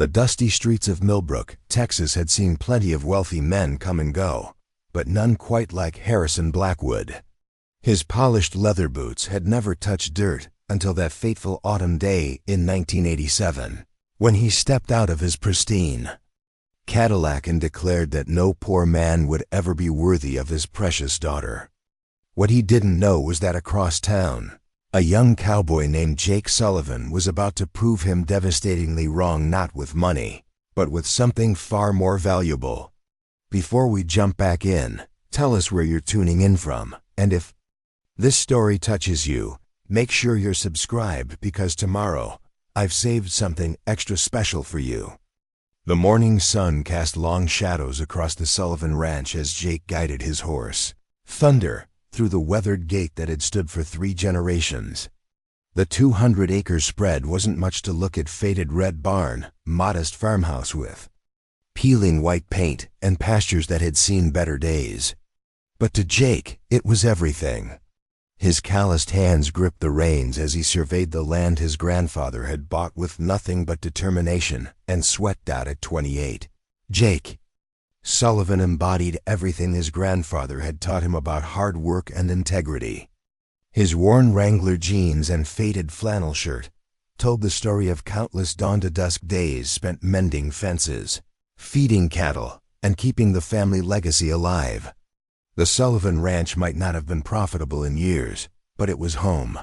The dusty streets of Millbrook, Texas had seen plenty of wealthy men come and go, but none quite like Harrison Blackwood. His polished leather boots had never touched dirt until that fateful autumn day in 1987, when he stepped out of his pristine Cadillac and declared that no poor man would ever be worthy of his precious daughter. What he didn't know was that across town, a young cowboy named Jake Sullivan was about to prove him devastatingly wrong, not with money, but with something far more valuable. Before we jump back in, tell us where you're tuning in from, and if this story touches you, make sure you're subscribed because tomorrow I've saved something extra special for you. The morning sun cast long shadows across the Sullivan Ranch as Jake guided his horse, Thunder, through the weathered gate that had stood for 3 generations. The 200-acre spread wasn't much to look at: faded red barn, modest farmhouse with peeling white paint, and pastures that had seen better days. But to Jake, it was everything. His calloused hands gripped the reins as he surveyed the land his grandfather had bought with nothing but determination and sweat at 28. Jake Sullivan embodied everything his grandfather had taught him about hard work and integrity. His worn Wrangler jeans and faded flannel shirt told the story of countless dawn-to-dusk days spent mending fences, feeding cattle, and keeping the family legacy alive. The Sullivan Ranch might not have been profitable in years, but it was home.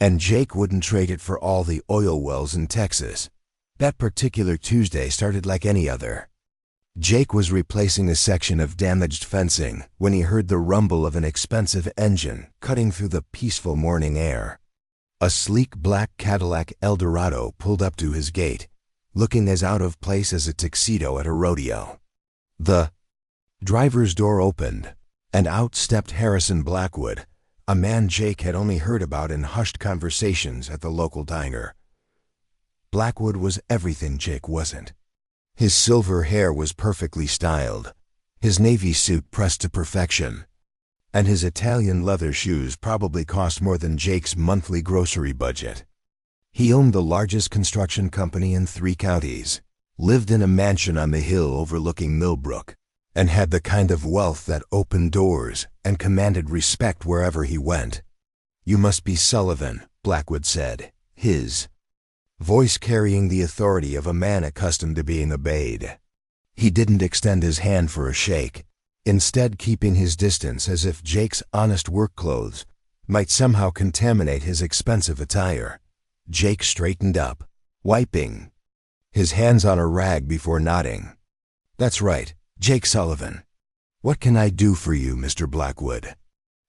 And Jake wouldn't trade it for all the oil wells in Texas. That particular Tuesday started like any other. Jake was replacing a section of damaged fencing when he heard the rumble of an expensive engine cutting through the peaceful morning air. A sleek black Cadillac Eldorado pulled up to his gate, looking as out of place as a tuxedo at a rodeo. The driver's door opened, and out stepped Harrison Blackwood, a man Jake had only heard about in hushed conversations at the local diner. Blackwood was everything Jake wasn't. His silver hair was perfectly styled, his navy suit pressed to perfection, and his Italian leather shoes probably cost more than Jake's monthly grocery budget. He owned the largest construction company in 3 counties, lived in a mansion on the hill overlooking Millbrook, and had the kind of wealth that opened doors and commanded respect wherever he went. "You must be Sullivan," Blackwood said, his voice carrying the authority of a man accustomed to being obeyed. He didn't extend his hand for a shake, instead keeping his distance as if Jake's honest work clothes might somehow contaminate his expensive attire. Jake straightened up, wiping his hands on a rag before nodding. "That's right, Jake Sullivan. What can I do for you, Mr. Blackwood?"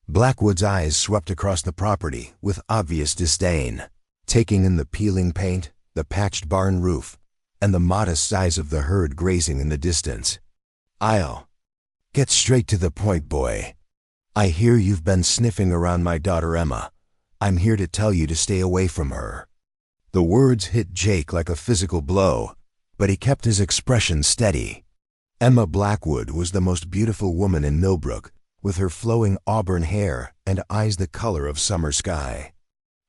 Blackwood's eyes swept across the property with obvious disdain, taking in the peeling paint, the patched barn roof, and the modest size of the herd grazing in the distance. "I'll get straight to the point, boy. I hear you've been sniffing around my daughter Emma. I'm here to tell you to stay away from her." The words hit Jake like a physical blow, but he kept his expression steady. Emma Blackwood was the most beautiful woman in Millbrook, with her flowing auburn hair and eyes the color of summer sky.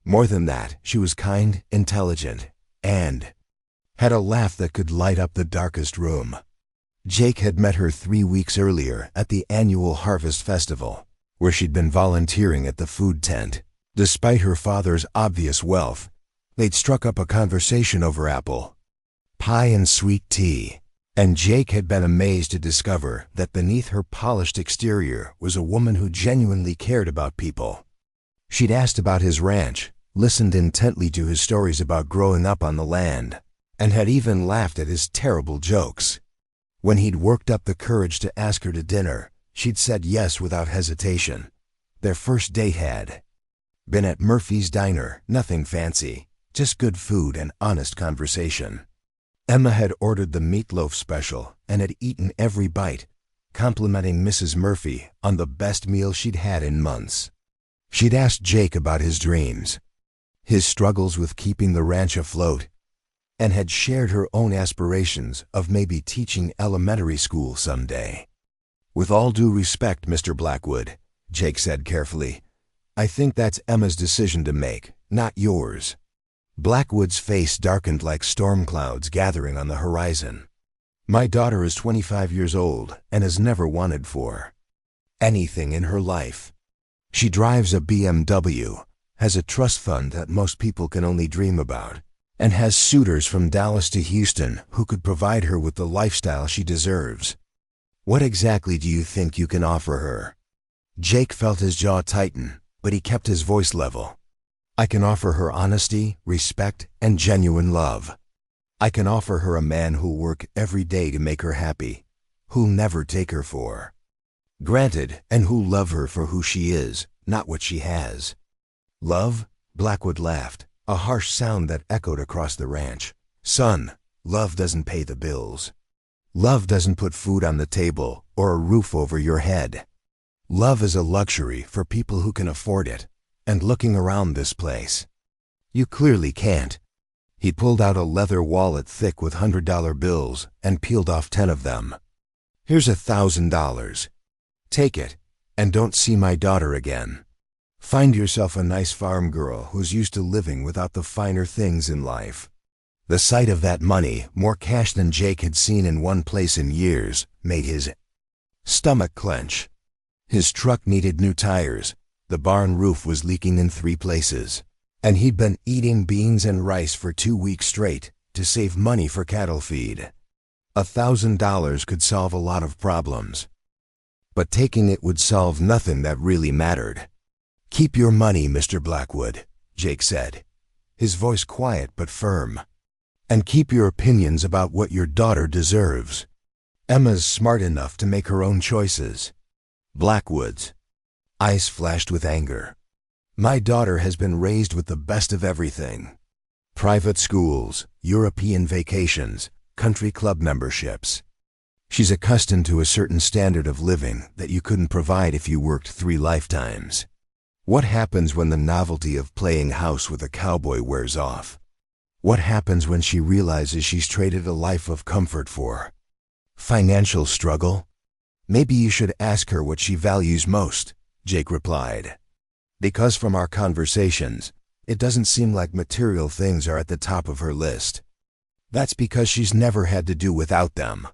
More than that, she was kind, intelligent, and had a laugh that could light up the darkest room. Jake had met her 3 weeks earlier at the annual Harvest Festival, where she'd been volunteering at the food tent. Despite her father's obvious wealth, they'd struck up a conversation over apple pie and sweet tea, and Jake had been amazed to discover that beneath her polished exterior was a woman who genuinely cared about people. She'd asked about his ranch, listened intently to his stories about growing up on the land, and had even laughed at his terrible jokes. When he'd worked up the courage to ask her to dinner, she'd said yes without hesitation. Their first date had been at Murphy's Diner, nothing fancy, just good food and honest conversation. Emma had ordered the meatloaf special and had eaten every bite, complimenting Mrs. Murphy on the best meal she'd had in months. She'd asked Jake about his dreams, his struggles with keeping the ranch afloat, and had shared her own aspirations of maybe teaching elementary school someday. "With all due respect, Mr. Blackwood," Jake said carefully, "I think that's Emma's decision to make, not yours." Blackwood's face darkened like storm clouds gathering on the horizon. My daughter is 25 years old and has never wanted for anything in her life. She drives a BMW, has a trust fund that most people can only dream about, and has suitors from Dallas to Houston who could provide her with the lifestyle she deserves. What exactly do you think you can offer her? Jake felt his jaw tighten, but he kept his voice level. I can offer her honesty, respect, and genuine love. I can offer her a man who'll work every day to make her happy, who'll never take her for granted, and who'll love her for who she is, not what she has. Love? Blackwood laughed, a harsh sound that echoed across the ranch. Son, love doesn't pay the bills. Love doesn't put food on the table or a roof over your head. Love is a luxury for people who can afford it. And looking around this place, you clearly can't. He pulled out a leather wallet thick with $100 bills and peeled off 10 of them. Here's $1,000. Take it, and don't see my daughter again. Find yourself a nice farm girl who's used to living without the finer things in life. The sight of that money, more cash than Jake had seen in one place in years, made his stomach clench. His truck needed new tires. The barn roof was leaking in 3 places, and he'd been eating beans and rice for 2 weeks straight to save money for cattle feed. $1,000 could solve a lot of problems, but taking it would solve nothing that really mattered. Keep your money, Mr. Blackwood, Jake said, his voice quiet but firm. And keep your opinions about what your daughter deserves. Emma's smart enough to make her own choices. Blackwood's eyes flashed with anger. My daughter has been raised with the best of everything. Private schools, European vacations, country club memberships. She's accustomed to a certain standard of living that you couldn't provide if you worked 3 lifetimes. What happens when the novelty of playing house with a cowboy wears off? What happens when she realizes she's traded a life of comfort for financial struggle? Maybe you should ask her what she values most, Jake replied. Because from our conversations, it doesn't seem like material things are at the top of her list. That's because she's never had to do without them.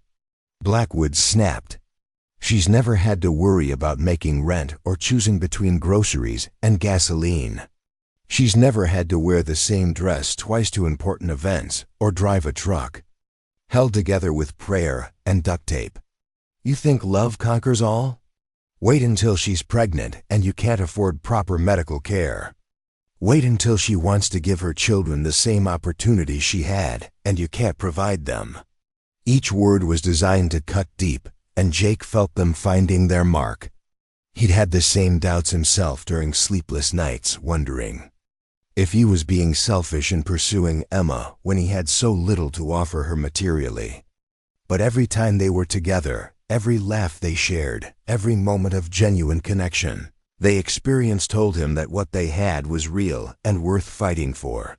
Blackwood snapped. She's never had to worry about making rent or choosing between groceries and gasoline. She's never had to wear the same dress twice to important events or drive a truck, held together with prayer and duct tape. You think love conquers all? Wait until she's pregnant and you can't afford proper medical care. Wait until she wants to give her children the same opportunities she had and you can't provide them. Each word was designed to cut deep, and Jake felt them finding their mark. He'd had the same doubts himself during sleepless nights, wondering if he was being selfish in pursuing Emma when he had so little to offer her materially. But every time they were together, every laugh they shared, every moment of genuine connection they experienced told him that what they had was real and worth fighting for.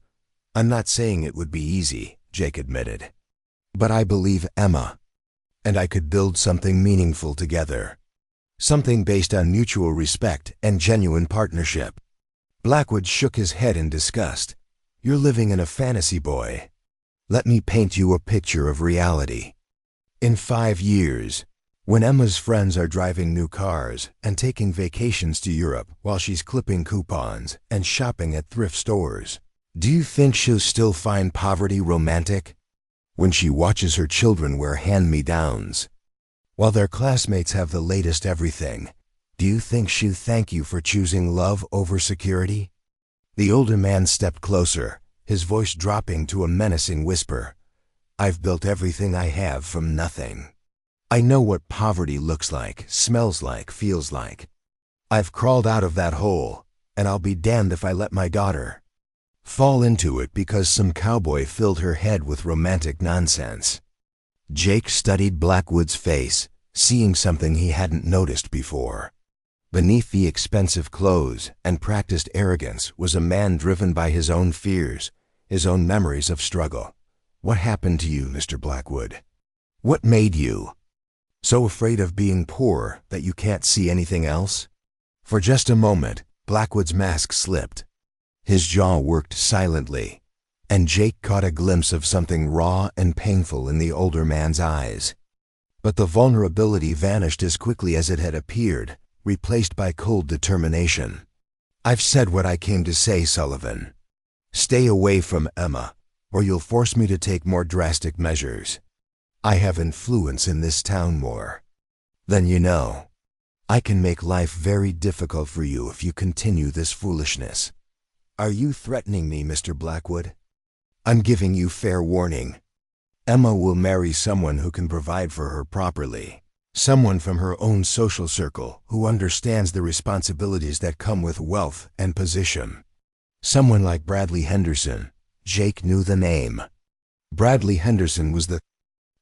I'm not saying it would be easy, Jake admitted. But I believe Emma, and I could build something meaningful together. Something based on mutual respect and genuine partnership. Blackwood shook his head in disgust. You're living in a fantasy, boy. Let me paint you a picture of reality. In 5 years, when Emma's friends are driving new cars and taking vacations to Europe while she's clipping coupons and shopping at thrift stores, do you think she'll still find poverty romantic? When she watches her children wear hand-me-downs, while their classmates have the latest everything, do you think she'll thank you for choosing love over security? The older man stepped closer, his voice dropping to a menacing whisper. I've built everything I have from nothing. I know what poverty looks like, smells like, feels like. I've crawled out of that hole, and I'll be damned if I let my daughter fall into it because some cowboy filled her head with romantic nonsense. Jake studied Blackwood's face, seeing something he hadn't noticed before. Beneath the expensive clothes and practiced arrogance was a man driven by his own fears, his own memories of struggle. What happened to you, Mr. Blackwood? What made you so afraid of being poor that you can't see anything else? For just a moment, Blackwood's mask slipped. His jaw worked silently. and Jake caught a glimpse of something raw and painful in the older man's eyes. But the vulnerability vanished as quickly as it had appeared, replaced by cold determination. "I've said what I came to say, Sullivan. Stay away from Emma, or you'll force me to take more drastic measures. I have influence in this town more than you know. I can make life very difficult for you if you continue this foolishness." "Are you threatening me, Mr. Blackwood?" "I'm giving you fair warning. Emma will marry someone who can provide for her properly. Someone from her own social circle who understands the responsibilities that come with wealth and position. Someone like Bradley Henderson." Jake knew the name. Bradley Henderson was the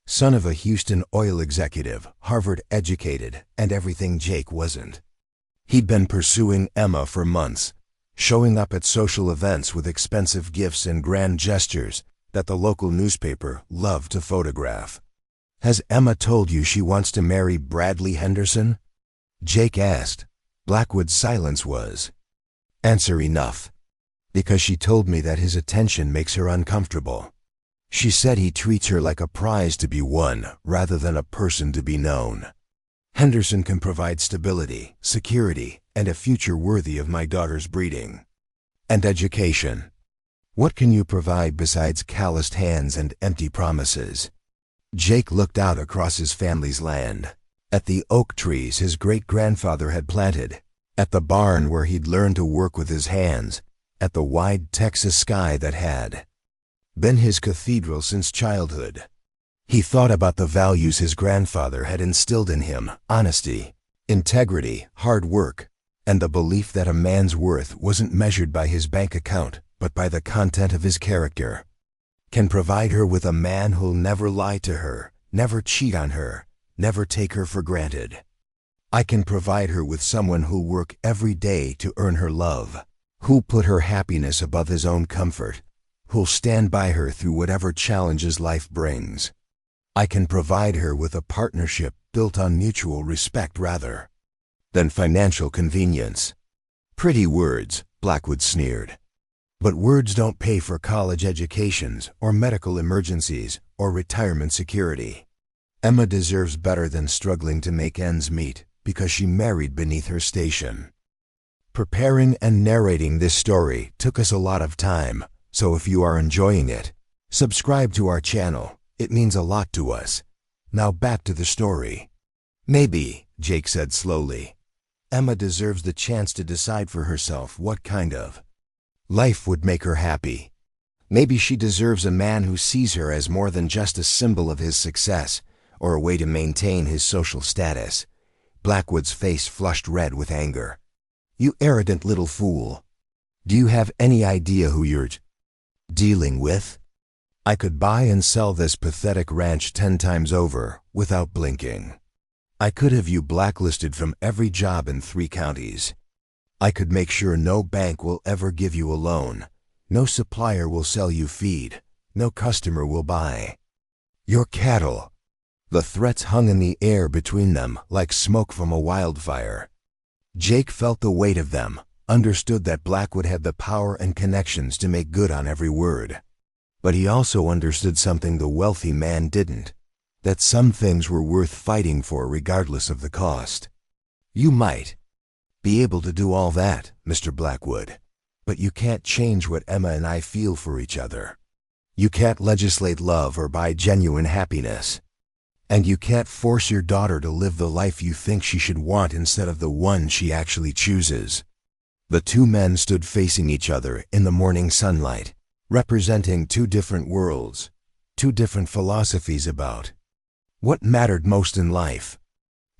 son of a Houston oil executive, Harvard-educated, and everything Jake wasn't. He'd been pursuing Emma for months, showing up at social events with expensive gifts and grand gestures that the local newspaper loved to photograph. "Has Emma told you she wants to marry Bradley Henderson?" Jake asked. Blackwood's silence was answer enough, because she told me that his attention makes her uncomfortable. She said he treats her like a prize to be won rather than a person to be known. Henderson can provide stability, security, and a future worthy of my daughter's breeding. And education. What can you provide besides calloused hands and empty promises? Jake looked out across his family's land, at the oak trees his great-grandfather had planted, at the barn where he'd learned to work with his hands, at the wide Texas sky that had been his cathedral since childhood. He thought about the values his grandfather had instilled in him: honesty, integrity, hard work, and the belief that a man's worth wasn't measured by his bank account, but by the content of his character. Can provide her with a man who'll never lie to her, never cheat on her, never take her for granted. I can provide her with someone who'll work every day to earn her love, who'll put her happiness above his own comfort, who'll stand by her through whatever challenges life brings. I can provide her with a partnership built on mutual respect rather than financial convenience." "Pretty words," Blackwood sneered. "But words don't pay for college educations or medical emergencies or retirement security. Emma deserves better than struggling to make ends meet because she married beneath her station." Preparing and narrating this story took us a lot of time, so if you are enjoying it, subscribe to our channel. It means a lot to us. Now back to the story. "Maybe," Jake said slowly, "Emma deserves the chance to decide for herself what kind of life would make her happy. Maybe she deserves a man who sees her as more than just a symbol of his success or a way to maintain his social status." Blackwood's face flushed red with anger. "You arrogant little fool. Do you have any idea who you're dealing with? I could buy and sell this pathetic ranch 10 times over without blinking. I could have you blacklisted from every job in 3 counties. I could make sure no bank will ever give you a loan, no supplier will sell you feed, no customer will buy your cattle." The threats hung in the air between them like smoke from a wildfire. Jake felt the weight of them, understood that Blackwood had the power and connections to make good on every word. But he also understood something the wealthy man didn't, that some things were worth fighting for regardless of the cost. "You might be able to do all that, Mr. Blackwood, but you can't change what Emma and I feel for each other. You can't legislate love or buy genuine happiness. And you can't force your daughter to live the life you think she should want instead of the one she actually chooses." The 2 men stood facing each other in the morning sunlight, representing 2 different worlds, 2 different philosophies about what mattered most in life.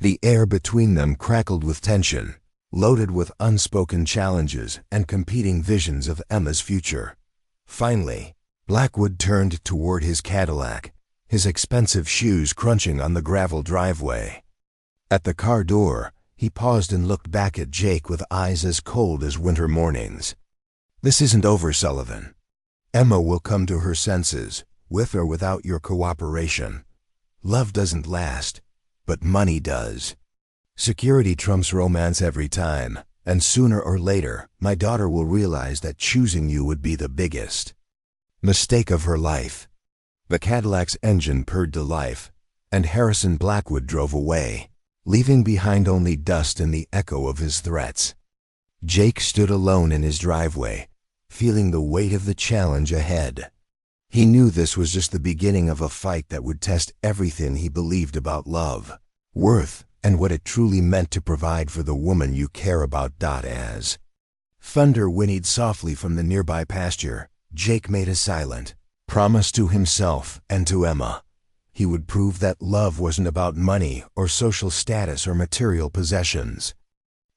The air between them crackled with tension, loaded with unspoken challenges and competing visions of Emma's future. Finally, Blackwood turned toward his Cadillac, his expensive shoes crunching on the gravel driveway. At the car door, he paused and looked back at Jake with eyes as cold as winter mornings. "This isn't over, Sullivan. Emma will come to her senses, with or without your cooperation. Love doesn't last, but money does. Security trumps romance every time, and sooner or later, my daughter will realize that choosing you would be the biggest Mistake of her life. The Cadillac's engine purred to life, and Harrison Blackwood drove away, leaving behind only dust and the echo of his threats. Jake stood alone in his driveway, feeling the weight of the challenge ahead. He knew this was just the beginning of a fight that would test everything he believed about love, worth, and what it truly meant to provide for the woman you care about. As thunder whinnied softly from the nearby pasture, Jake made a silent promise to himself and to Emma. He would prove that love wasn't about money or social status or material possessions.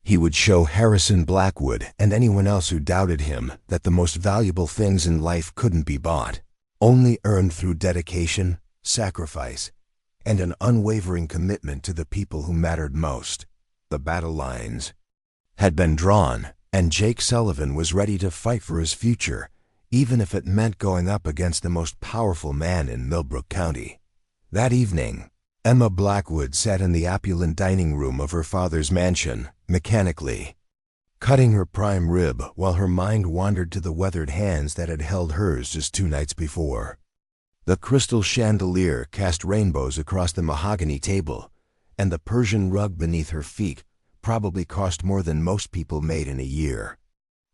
He would show Harrison Blackwood and anyone else who doubted him that the most valuable things in life couldn't be bought, only earned through dedication, sacrifice, and an unwavering commitment to the people who mattered most. The battle lines had been drawn, and Jake Sullivan was ready to fight for his future, even if it meant going up against the most powerful man in Millbrook County. That evening, Emma Blackwood sat in the opulent dining room of her father's mansion, mechanically cutting her prime rib while her mind wandered to the weathered hands that had held hers just 2 nights before. The crystal chandelier cast rainbows across the mahogany table, and the Persian rug beneath her feet probably cost more than most people made in a year.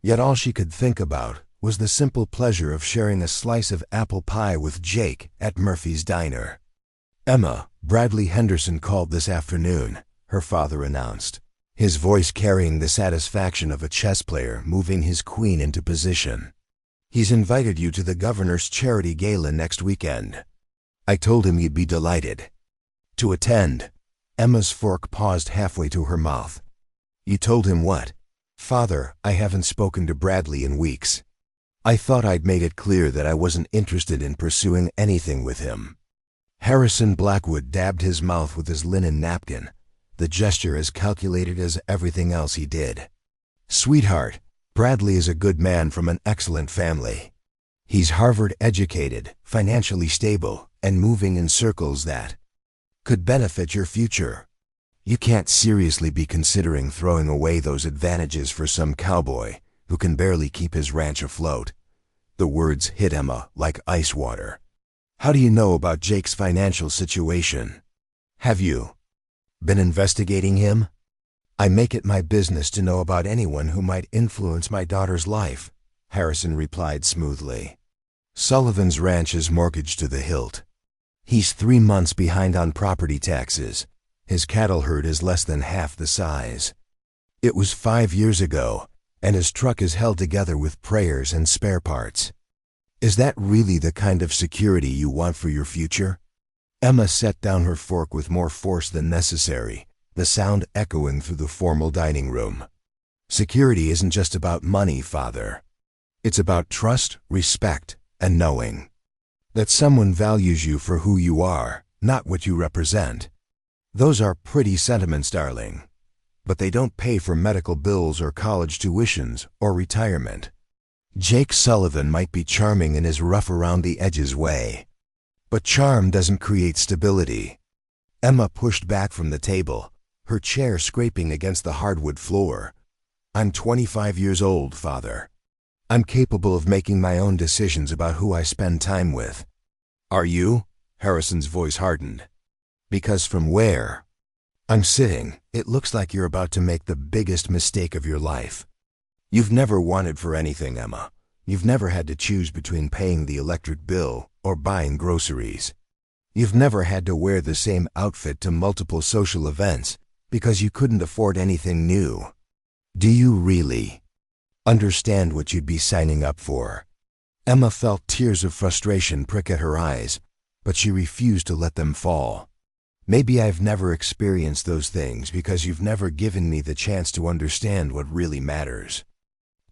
Yet all she could think about was the simple pleasure of sharing a slice of apple pie with Jake at Murphy's Diner. "Emma, Bradley Henderson called this afternoon," her father announced, his voice carrying the satisfaction of a chess player moving his queen into position. "He's invited you to the governor's charity gala next weekend. I told him you'd be delighted to attend." Emma's fork paused halfway to her mouth. "You told him what?" "Father, I haven't spoken to Bradley in weeks. I thought I'd made it clear that I wasn't interested in pursuing anything with him." Harrison Blackwood dabbed his mouth with his linen napkin, the gesture as calculated as everything else he did. "Sweetheart, Bradley is a good man from an excellent family. He's Harvard-educated, financially stable, and moving in circles that could benefit your future. You can't seriously be considering throwing away those advantages for some cowboy who can barely keep his ranch afloat." The words hit Emma like ice water. "How do you know about Jake's financial situation? Have you been investigating him?" "I make it my business to know about anyone who might influence my daughter's life," Harrison replied smoothly. "Sullivan's ranch is mortgaged to the hilt. He's 3 months behind on property taxes. His cattle herd is less than half the size. It was 5 years ago, and his truck is held together with prayers and spare parts. Is that really the kind of security you want for your future?" Emma set down her fork with more force than necessary, the sound echoing through the formal dining room. "Security isn't just about money, Father. It's about trust, respect, and knowing that someone values you for who you are, not what you represent. Those are pretty sentiments, darling, but they don't pay for medical bills or college tuitions or retirement. Jake Sullivan might be charming in his rough-around-the-edges way, but charm doesn't create stability." Emma pushed back from the table, her chair scraping against the hardwood floor. "I'm 25 years old, Father. I'm capable of making my own decisions about who I spend time with." "Are you?" Harrison's voice hardened. "Because from where I'm sitting, it looks like you're about to make the biggest mistake of your life. You've never wanted for anything, Emma. You've never had to choose between paying the electric bill or buying groceries. You've never had to wear the same outfit to multiple social events because you couldn't afford anything new. Do you really understand what you'd be signing up for?" Emma felt tears of frustration prick at her eyes, but she refused to let them fall. "Maybe I've never experienced those things because you've never given me the chance to understand what really matters.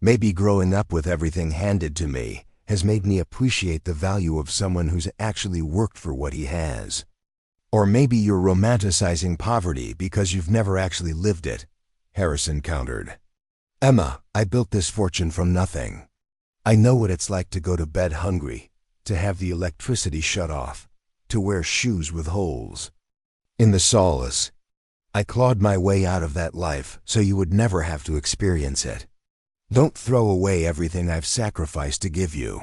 Maybe growing up with everything handed to me has made me appreciate the value of someone who's actually worked for what he has. Or maybe you're romanticizing poverty because you've never actually lived it," Harrison countered. "Emma, I built this fortune from nothing. I know what it's like to go to bed hungry, to have the electricity shut off, to wear shoes with holes. In the solace, I clawed my way out of that life so you would never have to experience it. Don't throw away everything I've sacrificed to give you."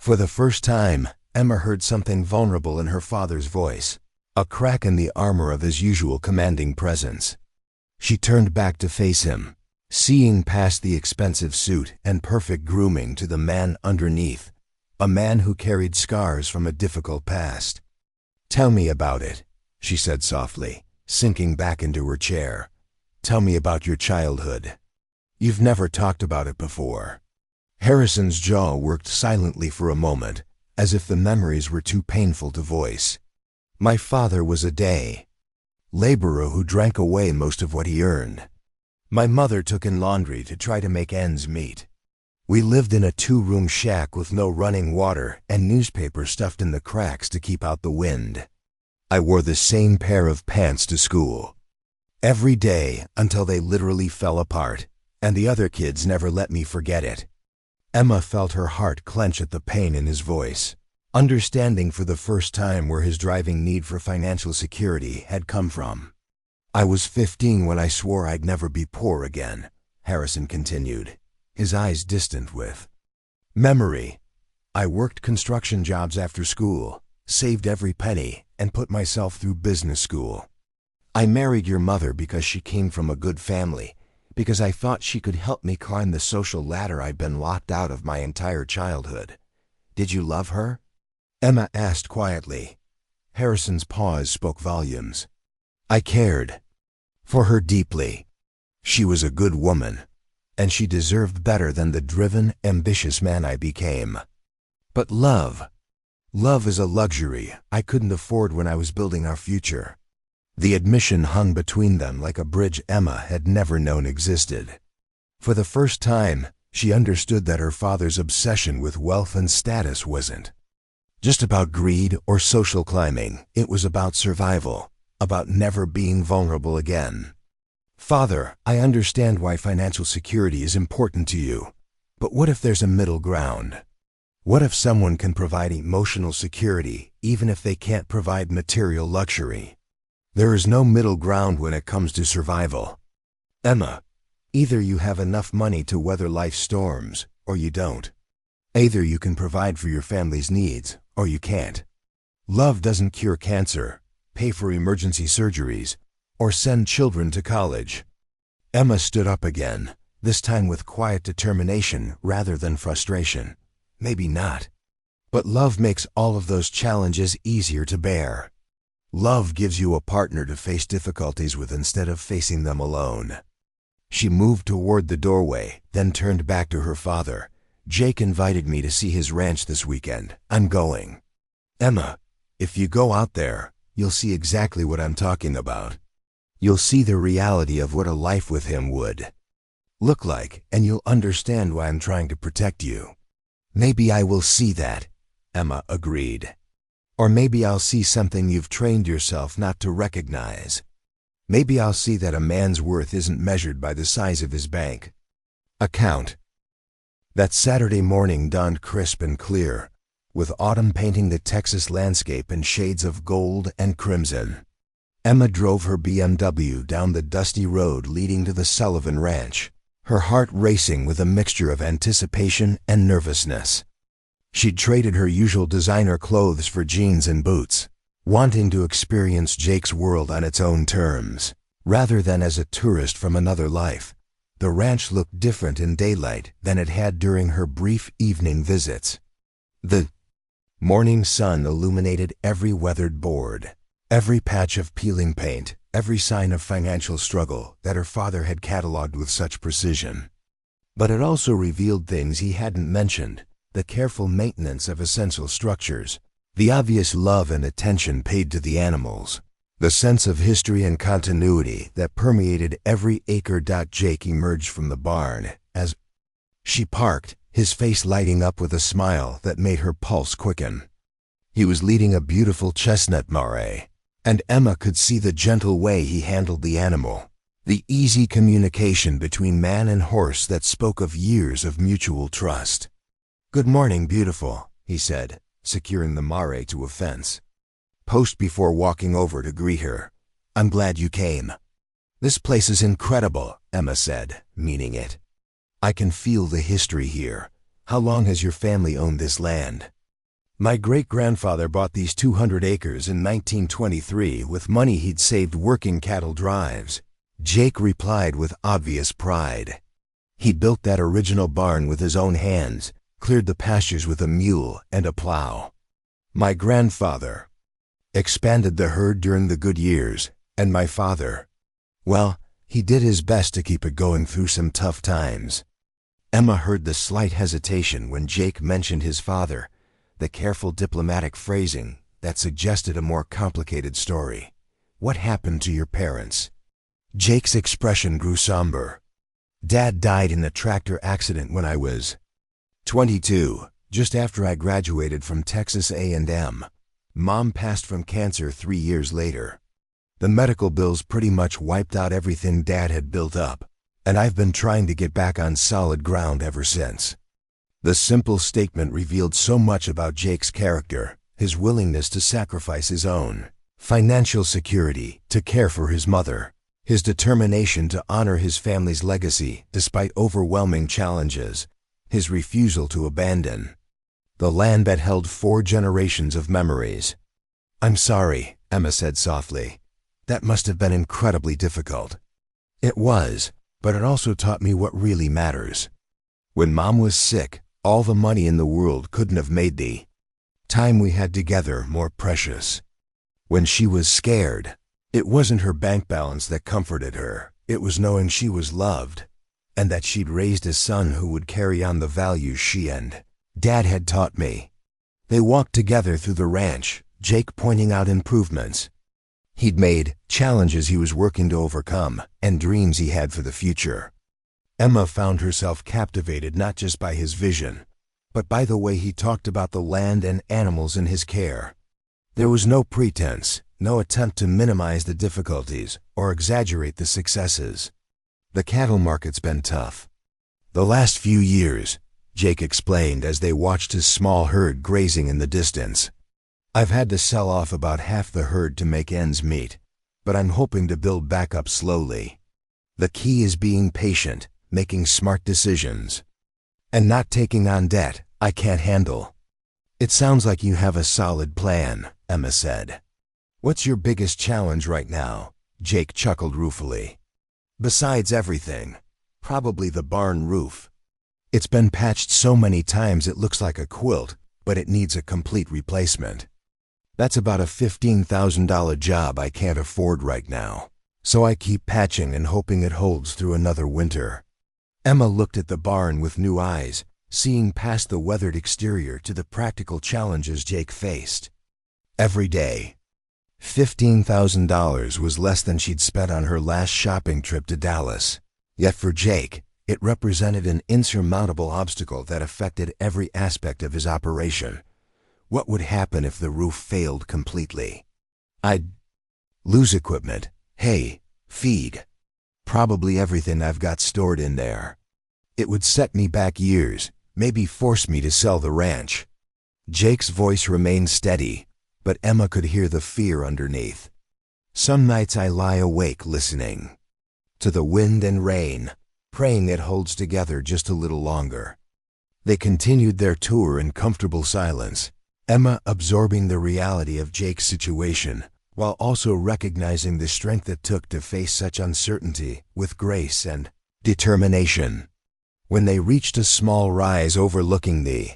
For the first time, Emma heard something vulnerable in her father's voice, a crack in the armor of his usual commanding presence. She turned back to face him, seeing past the expensive suit and perfect grooming to the man underneath, a man who carried scars from a difficult past. "Tell me about it," she said softly, sinking back into her chair. "Tell me about your childhood. You've never talked about it before." Harrison's jaw worked silently for a moment, as if the memories were too painful to voice. "My father was a day laborer who drank away most of what he earned. My mother took in laundry to try to make ends meet. We lived in a 2-room shack with no running water and newspapers stuffed in the cracks to keep out the wind. I wore the same pair of pants to school every day until they literally fell apart, and the other kids never let me forget it." Emma felt her heart clench at the pain in his voice, understanding for the first time where his driving need for financial security had come from. "I was 15 when I swore I'd never be poor again," Harrison continued, his eyes distant with memory. "I worked construction jobs after school, saved every penny, and put myself through business school. I married your mother because she came from a good family, because I thought she could help me climb the social ladder I'd been locked out of my entire childhood. Did you love her?" Emma asked quietly. Harrison's pause spoke volumes. "I cared for her deeply. She was a good woman, and she deserved better than the driven, ambitious man I became. But love is a luxury I couldn't afford when I was building our future." The admission hung between them like a bridge Emma had never known existed. For the first time, she understood that her father's obsession with wealth and status wasn't just about greed or social climbing. It was about survival, about never being vulnerable again. "Father, I understand why financial security is important to you, but what if there's a middle ground? What if someone can provide emotional security even if they can't provide material luxury? There is no middle ground when it comes to survival. Emma, either you have enough money to weather life's storms, or you don't. Either you can provide for your family's needs, or you can't. Love doesn't cure cancer, pay for emergency surgeries, or send children to college." Emma stood up again, this time with quiet determination rather than frustration. "Maybe not. But love makes all of those challenges easier to bear. Love gives you a partner to face difficulties with instead of facing them alone." She moved toward the doorway, then turned back to her father. "Jake invited me to see his ranch this weekend. I'm going." "Emma, if you go out there, you'll see exactly what I'm talking about. You'll see the reality of what a life with him would look like, and you'll understand why I'm trying to protect you." "Maybe I will see that," Emma agreed. "Or maybe I'll see something you've trained yourself not to recognize. Maybe I'll see that a man's worth isn't measured by the size of his bank account." That Saturday morning dawned crisp and clear, with autumn painting the Texas landscape in shades of gold and crimson. Emma drove her BMW down the dusty road leading to the Sullivan Ranch, her heart racing with a mixture of anticipation and nervousness. She'd traded her usual designer clothes for jeans and boots, wanting to experience Jake's world on its own terms, rather than as a tourist from another life. The ranch looked different in daylight than it had during her brief evening visits. The morning sun illuminated every weathered board, every patch of peeling paint, every sign of financial struggle that her father had cataloged with such precision. But it also revealed things he hadn't mentioned: the careful maintenance of essential structures, the obvious love and attention paid to the animals, the sense of history and continuity that permeated every acre. Jake emerged from the barn as she parked, his face lighting up with a smile that made her pulse quicken. He was leading a beautiful chestnut mare, and Emma could see the gentle way he handled the animal, the easy communication between man and horse that spoke of years of mutual trust. "Good morning, beautiful," he said, securing the mare to a fence. Post before walking over to greet her. "I'm glad you came." "This place is incredible," Emma said, meaning it. "I can feel the history here. How long has your family owned this land?" My great-grandfather bought these 200 acres in 1923 with money he'd saved working cattle drives. Jake replied with obvious pride. He built that original barn with his own hands, cleared the pastures with a mule and a plow. My grandfather expanded the herd during the good years, and my father, well, he did his best to keep it going through some tough times. Emma heard the slight hesitation when Jake mentioned his father, the careful diplomatic phrasing that suggested a more complicated story. What happened to your parents? Jake's expression grew somber. Dad died in a tractor accident when I was 22, just after I graduated from Texas A&M. Mom passed from cancer 3 years later. The medical bills pretty much wiped out everything Dad had built up, and I've been trying to get back on solid ground ever since. The simple statement revealed so much about Jake's character, his willingness to sacrifice his own financial security to care for his mother, his determination to honor his family's legacy despite overwhelming challenges, his refusal to abandon the land that held 4 generations of memories. I'm sorry, Emma said softly. That must have been incredibly difficult. It was, but it also taught me what really matters. When Mom was sick, all the money in the world couldn't have made the time we had together more precious. When she was scared, it wasn't her bank balance that comforted her. It was knowing she was loved, and that she'd raised a son who would carry on the values she and Dad had taught me. They walked together through the ranch, Jake pointing out improvements he'd made, challenges he was working to overcome, and dreams he had for the future. Emma found herself captivated not just by his vision, but by the way he talked about the land and animals in his care. There was no pretense, no attempt to minimize the difficulties or exaggerate the successes. The cattle market's been tough. The last few years, Jake explained as they watched his small herd grazing in the distance. I've had to sell off about half the herd to make ends meet, but I'm hoping to build back up slowly. The key is being patient, making smart decisions, and not taking on debt I can't handle. It sounds like you have a solid plan, Emma said. What's your biggest challenge right now? Jake chuckled ruefully. Besides everything, probably the barn roof. It's been patched so many times it looks like a quilt, but it needs a complete replacement. That's about a $15,000 job I can't afford right now, so I keep patching and hoping it holds through another winter. Emma looked at the barn with new eyes, seeing past the weathered exterior to the practical challenges Jake faced. Every day, $15,000 was less than she'd spent on her last shopping trip to Dallas. Yet for Jake, it represented an insurmountable obstacle that affected every aspect of his operation. What would happen if the roof failed completely? I'd lose equipment, hay, feed, probably everything I've got stored in there. It would set me back years, maybe force me to sell the ranch. Jake's voice remained steady, but Emma could hear the fear underneath. Some nights I lie awake listening to the wind and rain, praying it holds together just a little longer. They continued their tour in comfortable silence, Emma absorbing the reality of Jake's situation, while also recognizing the strength it took to face such uncertainty with grace and determination. When they reached a small rise overlooking the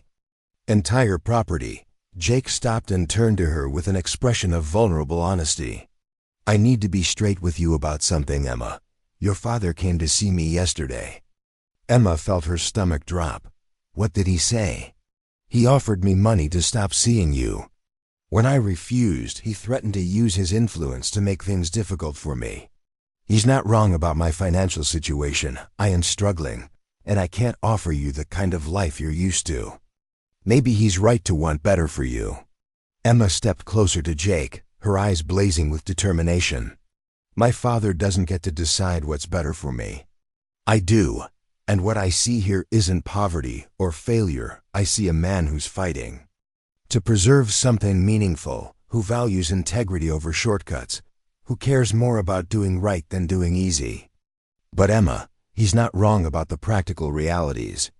entire property, Jake stopped and turned to her with an expression of vulnerable honesty. I need to be straight with you about something, Emma. Your father came to see me yesterday. Emma felt her stomach drop. What did he say? He offered me money to stop seeing you. When I refused, he threatened to use his influence to make things difficult for me. He's not wrong about my financial situation. I am struggling, and I can't offer you the kind of life you're used to. Maybe he's right to want better for you. Emma stepped closer to Jake, her eyes blazing with determination. My father doesn't get to decide what's better for me. I do. And what I see here isn't poverty or failure. I see a man who's fighting to preserve something meaningful, who values integrity over shortcuts, who cares more about doing right than doing easy. But Emma, he's not wrong about the practical realities.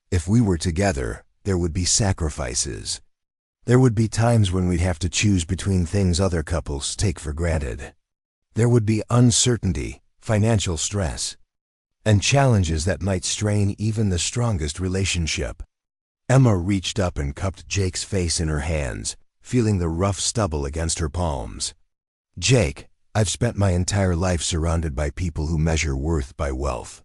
If we were together, there would be sacrifices. There would be times when we'd have to choose between things other couples take for granted. There would be uncertainty, financial stress, and challenges that might strain even the strongest relationship. Emma reached up and cupped Jake's face in her hands, feeling the rough stubble against her palms. Jake, I've spent my entire life surrounded by people who measure worth by wealth,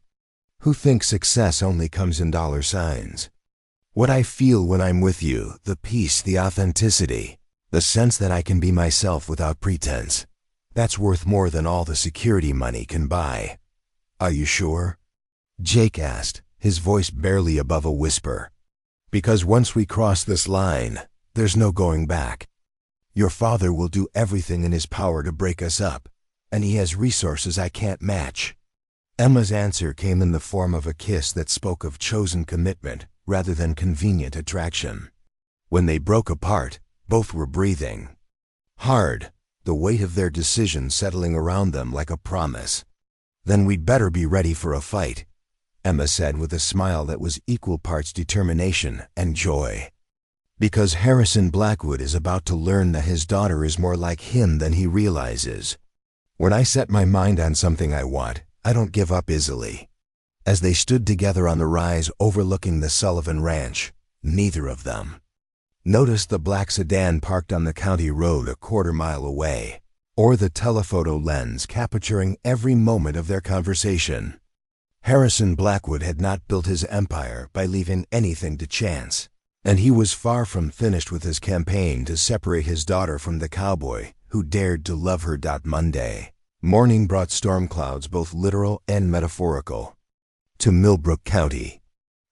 who think success only comes in dollar signs. What I feel when I'm with you, the peace, the authenticity, the sense that I can be myself without pretense, that's worth more than all the security money can buy. Are you sure? Jake asked, his voice barely above a whisper. Because once we cross this line, there's no going back. Your father will do everything in his power to break us up, and he has resources I can't match. Emma's answer came in the form of a kiss that spoke of chosen commitment rather than convenient attraction. When they broke apart, both were breathing hard, the weight of their decision settling around them like a promise. Then we'd better be ready for a fight, Emma said with a smile that was equal parts determination and joy. Because Harrison Blackwood is about to learn that his daughter is more like him than he realizes. When I set my mind on something I want, I don't give up easily. As they stood together on the rise overlooking the Sullivan Ranch, neither of them noticed the black sedan parked on the county road a quarter-mile away, or the telephoto lens capturing every moment of their conversation. Harrison Blackwood had not built his empire by leaving anything to chance, and he was far from finished with his campaign to separate his daughter from the cowboy who dared to love her. Monday morning brought storm clouds, both literal and metaphorical, to Millbrook County.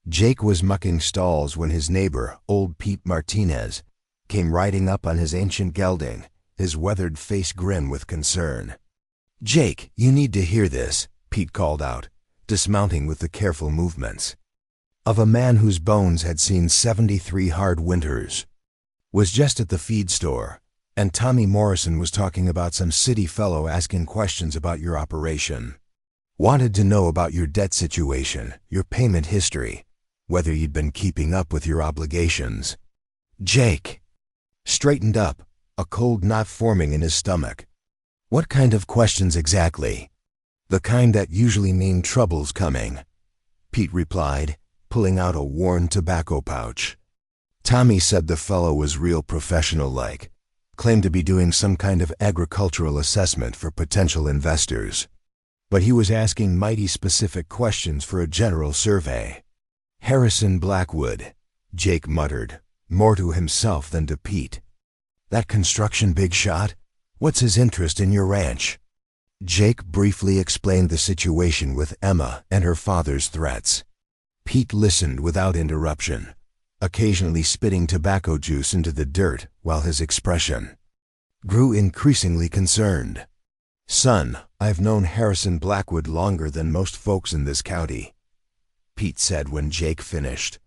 Jake was mucking stalls when his neighbor, old Pete Martinez, came riding up on his ancient gelding, his weathered face grim with concern. "Jake, you need to hear this," Pete called out, dismounting with the careful movements of a man whose bones had seen 73 hard winters. "Was just at the feed store, and Tommy Morrison was talking about some city fellow asking questions about your operation. Wanted to know about your debt situation, your payment history, whether you'd been keeping up with your obligations." Jake straightened up, a cold knot forming in his stomach. "What kind of questions exactly?" "The kind that usually mean trouble's coming," Pete replied, pulling out a worn tobacco pouch. "Tommy said the fellow was real professional-like, claimed to be doing some kind of agricultural assessment for potential investors. But he was asking mighty specific questions for a general survey." "Harrison Blackwood," Jake muttered, more to himself than to Pete. "That construction big shot? What's his interest in your ranch?" Jake briefly explained the situation with Emma and her father's threats. Pete listened without interruption, occasionally spitting tobacco juice into the dirt while his expression grew increasingly concerned. "Son, I've known Harrison Blackwood longer than most folks in this county," Pete said when Jake finished.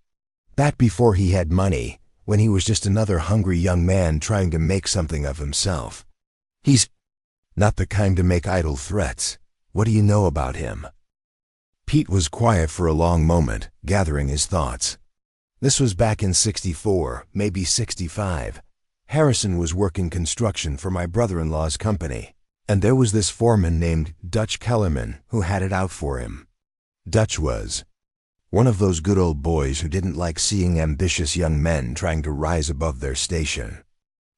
"Back before he had money, when he was just another hungry young man trying to make something of himself. He's not the kind to make idle threats. What do you know about him?" Pete was quiet for a long moment, gathering his thoughts. This was back in '64, maybe '65. Harrison was working construction for my brother-in-law's company, and there was this foreman named Dutch Kellerman who had it out for him. Dutch was one of those good old boys who didn't like seeing ambitious young men trying to rise above their station.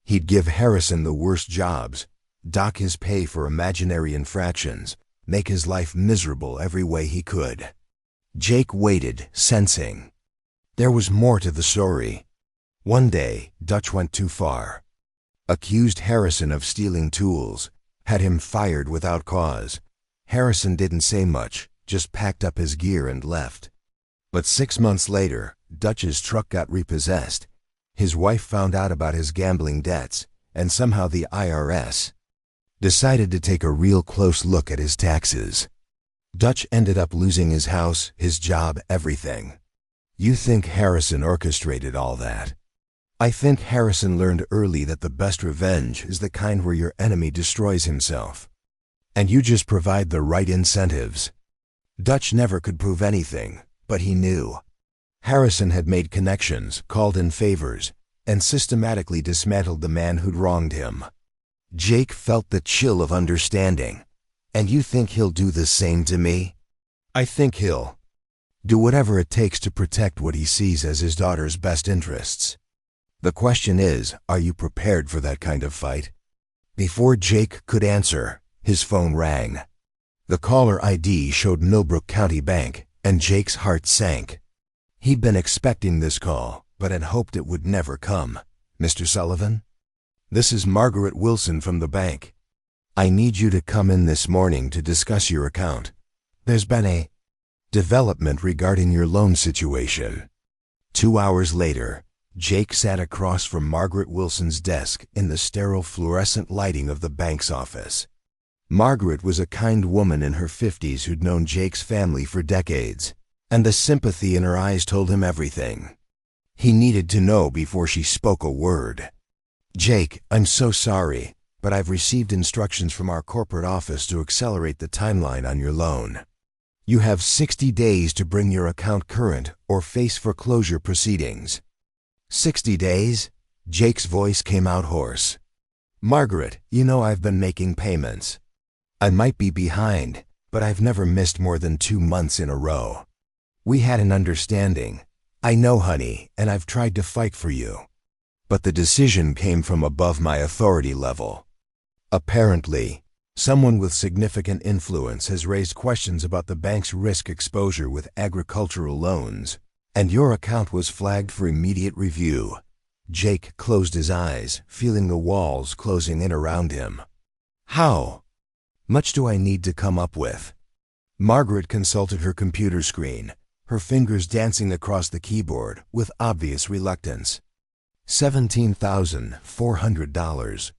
He'd give Harrison the worst jobs, dock his pay for imaginary infractions, make his life miserable every way he could. Jake waited, sensing there was more to the story. One day, Dutch went too far. Accused Harrison of stealing tools, had him fired without cause. Harrison didn't say much, just packed up his gear and left. But 6 months later, Dutch's truck got repossessed. His wife found out about his gambling debts, and somehow the IRS decided to take a real close look at his taxes. Dutch ended up losing his house, his job, everything. You think Harrison orchestrated all that? I think Harrison learned early that the best revenge is the kind where your enemy destroys himself, and you just provide the right incentives. Dutch never could prove anything, but he knew. Harrison had made connections, called in favors, and systematically dismantled the man who'd wronged him. Jake felt the chill of understanding. And you think he'll do the same to me? I think he'll do whatever it takes to protect what he sees as his daughter's best interests. The question is, are you prepared for that kind of fight? Before Jake could answer, his phone rang. The caller ID showed Millbrook County Bank, and Jake's heart sank. He'd been expecting this call, but had hoped it would never come. Mr. Sullivan? This is Margaret Wilson from the bank. I need you to come in this morning to discuss your account. There's been a development regarding your loan situation. 2 hours later, Jake sat across from Margaret Wilson's desk in the sterile fluorescent lighting of the bank's office. Margaret was a kind woman in her 50s who'd known Jake's family for decades, and the sympathy in her eyes told him everything he needed to know before she spoke a word. Jake, I'm so sorry, but I've received instructions from our corporate office to accelerate the timeline on your loan. You have 60 days to bring your account current or face foreclosure proceedings. 60 days? Jake's voice came out hoarse. Margaret, you know I've been making payments. I might be behind, but I've never missed more than 2 months in a row. We had an understanding. I know, honey, and I've tried to fight for you. But the decision came from above my authority level. Apparently, someone with significant influence has raised questions about the bank's risk exposure with agricultural loans, and your account was flagged for immediate review. Jake closed his eyes, feeling the walls closing in around him. How much do I need to come up with? Margaret consulted her computer screen, her fingers dancing across the keyboard with obvious reluctance. $17,400.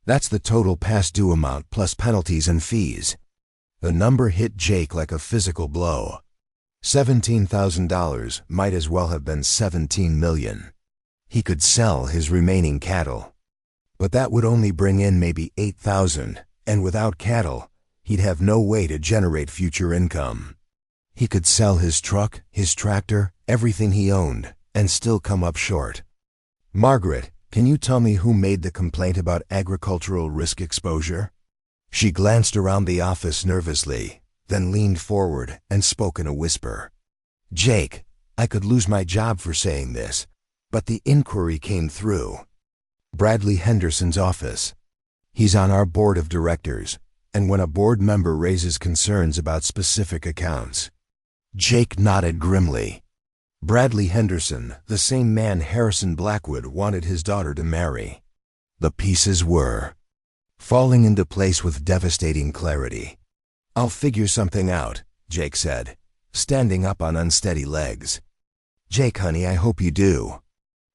That's the total past due amount plus penalties and fees. The number hit Jake like a physical blow. $17,000 might as well have been $17 million. He could sell his remaining cattle. But that would only bring in maybe $8,000, and without cattle, he'd have no way to generate future income. He could sell his truck, his tractor, everything he owned, and still come up short. Margaret, can you tell me who made the complaint about agricultural risk exposure? She glanced around the office nervously, then leaned forward and spoke in a whisper. Jake, I could lose my job for saying this, but the inquiry came through. Bradley Henderson's office. He's on our board of directors, and when a board member raises concerns about specific accounts. Jake nodded grimly. Bradley Henderson, the same man Harrison Blackwood wanted his daughter to marry. The pieces were falling into place with devastating clarity. I'll figure something out, Jake said, standing up on unsteady legs. Jake, honey, I hope you do.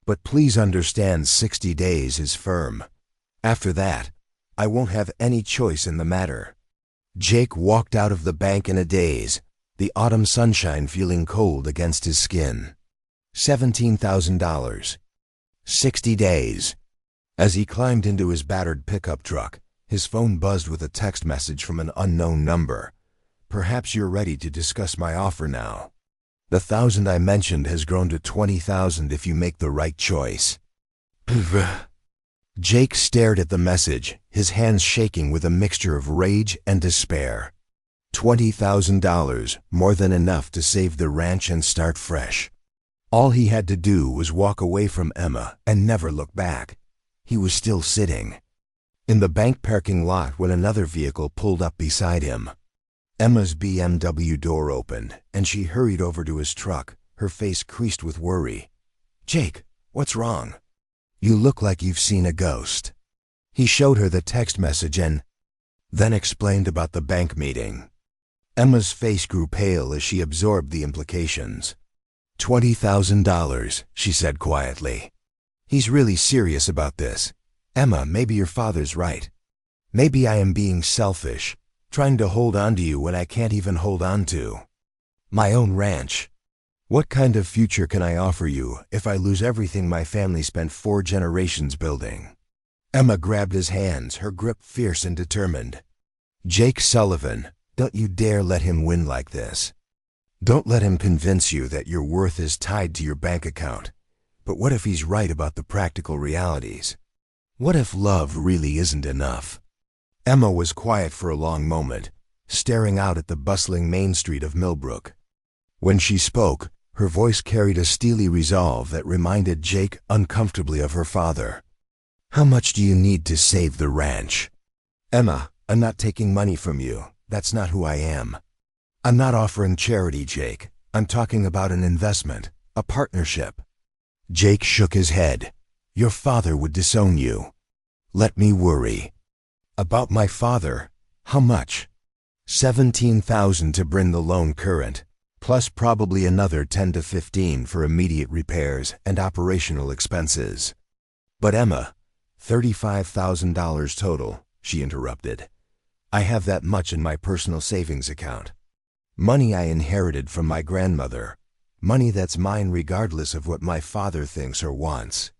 But please understand 60 days is firm. After that, I won't have any choice in the matter. Jake walked out of the bank in a daze, the autumn sunshine feeling cold against his skin. $17,000. 60 days. As he climbed into his battered pickup truck, his phone buzzed with a text message from an unknown number. Perhaps you're ready to discuss my offer now. The $1,000 I mentioned has grown to $20,000 if you make the right choice. Jake stared at the message, his hands shaking with a mixture of rage and despair. $20,000, more than enough to save the ranch and start fresh. All he had to do was walk away from Emma and never look back. He was still sitting in the bank parking lot when another vehicle pulled up beside him. Emma's BMW door opened, and she hurried over to his truck, her face creased with worry. Jake, what's wrong? You look like you've seen a ghost. He showed her the text message and then explained about the bank meeting. Emma's face grew pale as she absorbed the implications. $20,000, she said quietly. He's really serious about this. Emma, maybe your father's right. Maybe I am being selfish, trying to hold on to you when I can't even hold on to my own ranch. What kind of future can I offer you if I lose everything my family spent 4 generations building? Emma grabbed his hands, her grip fierce and determined. Jake Sullivan, don't you dare let him win like this. Don't let him convince you that your worth is tied to your bank account. But what if he's right about the practical realities? What if love really isn't enough? Emma was quiet for a long moment, staring out at the bustling main street of Millbrook. When she spoke, her voice carried a steely resolve that reminded Jake uncomfortably of her father. "How much do you need to save the ranch?" "Emma, I'm not taking money from you. That's not who I am. I'm not offering charity, Jake. I'm talking about an investment, a partnership." Jake shook his head. "Your father would disown you." "Let me worry." "About my father? How much?" $17,000 to bring the loan current, plus probably another 10 to 15 for immediate repairs and operational expenses. "But Emma, $35,000 total," she interrupted. "I have that much in my personal savings account. Money I inherited from my grandmother. Money that's mine regardless of what my father thinks or wants."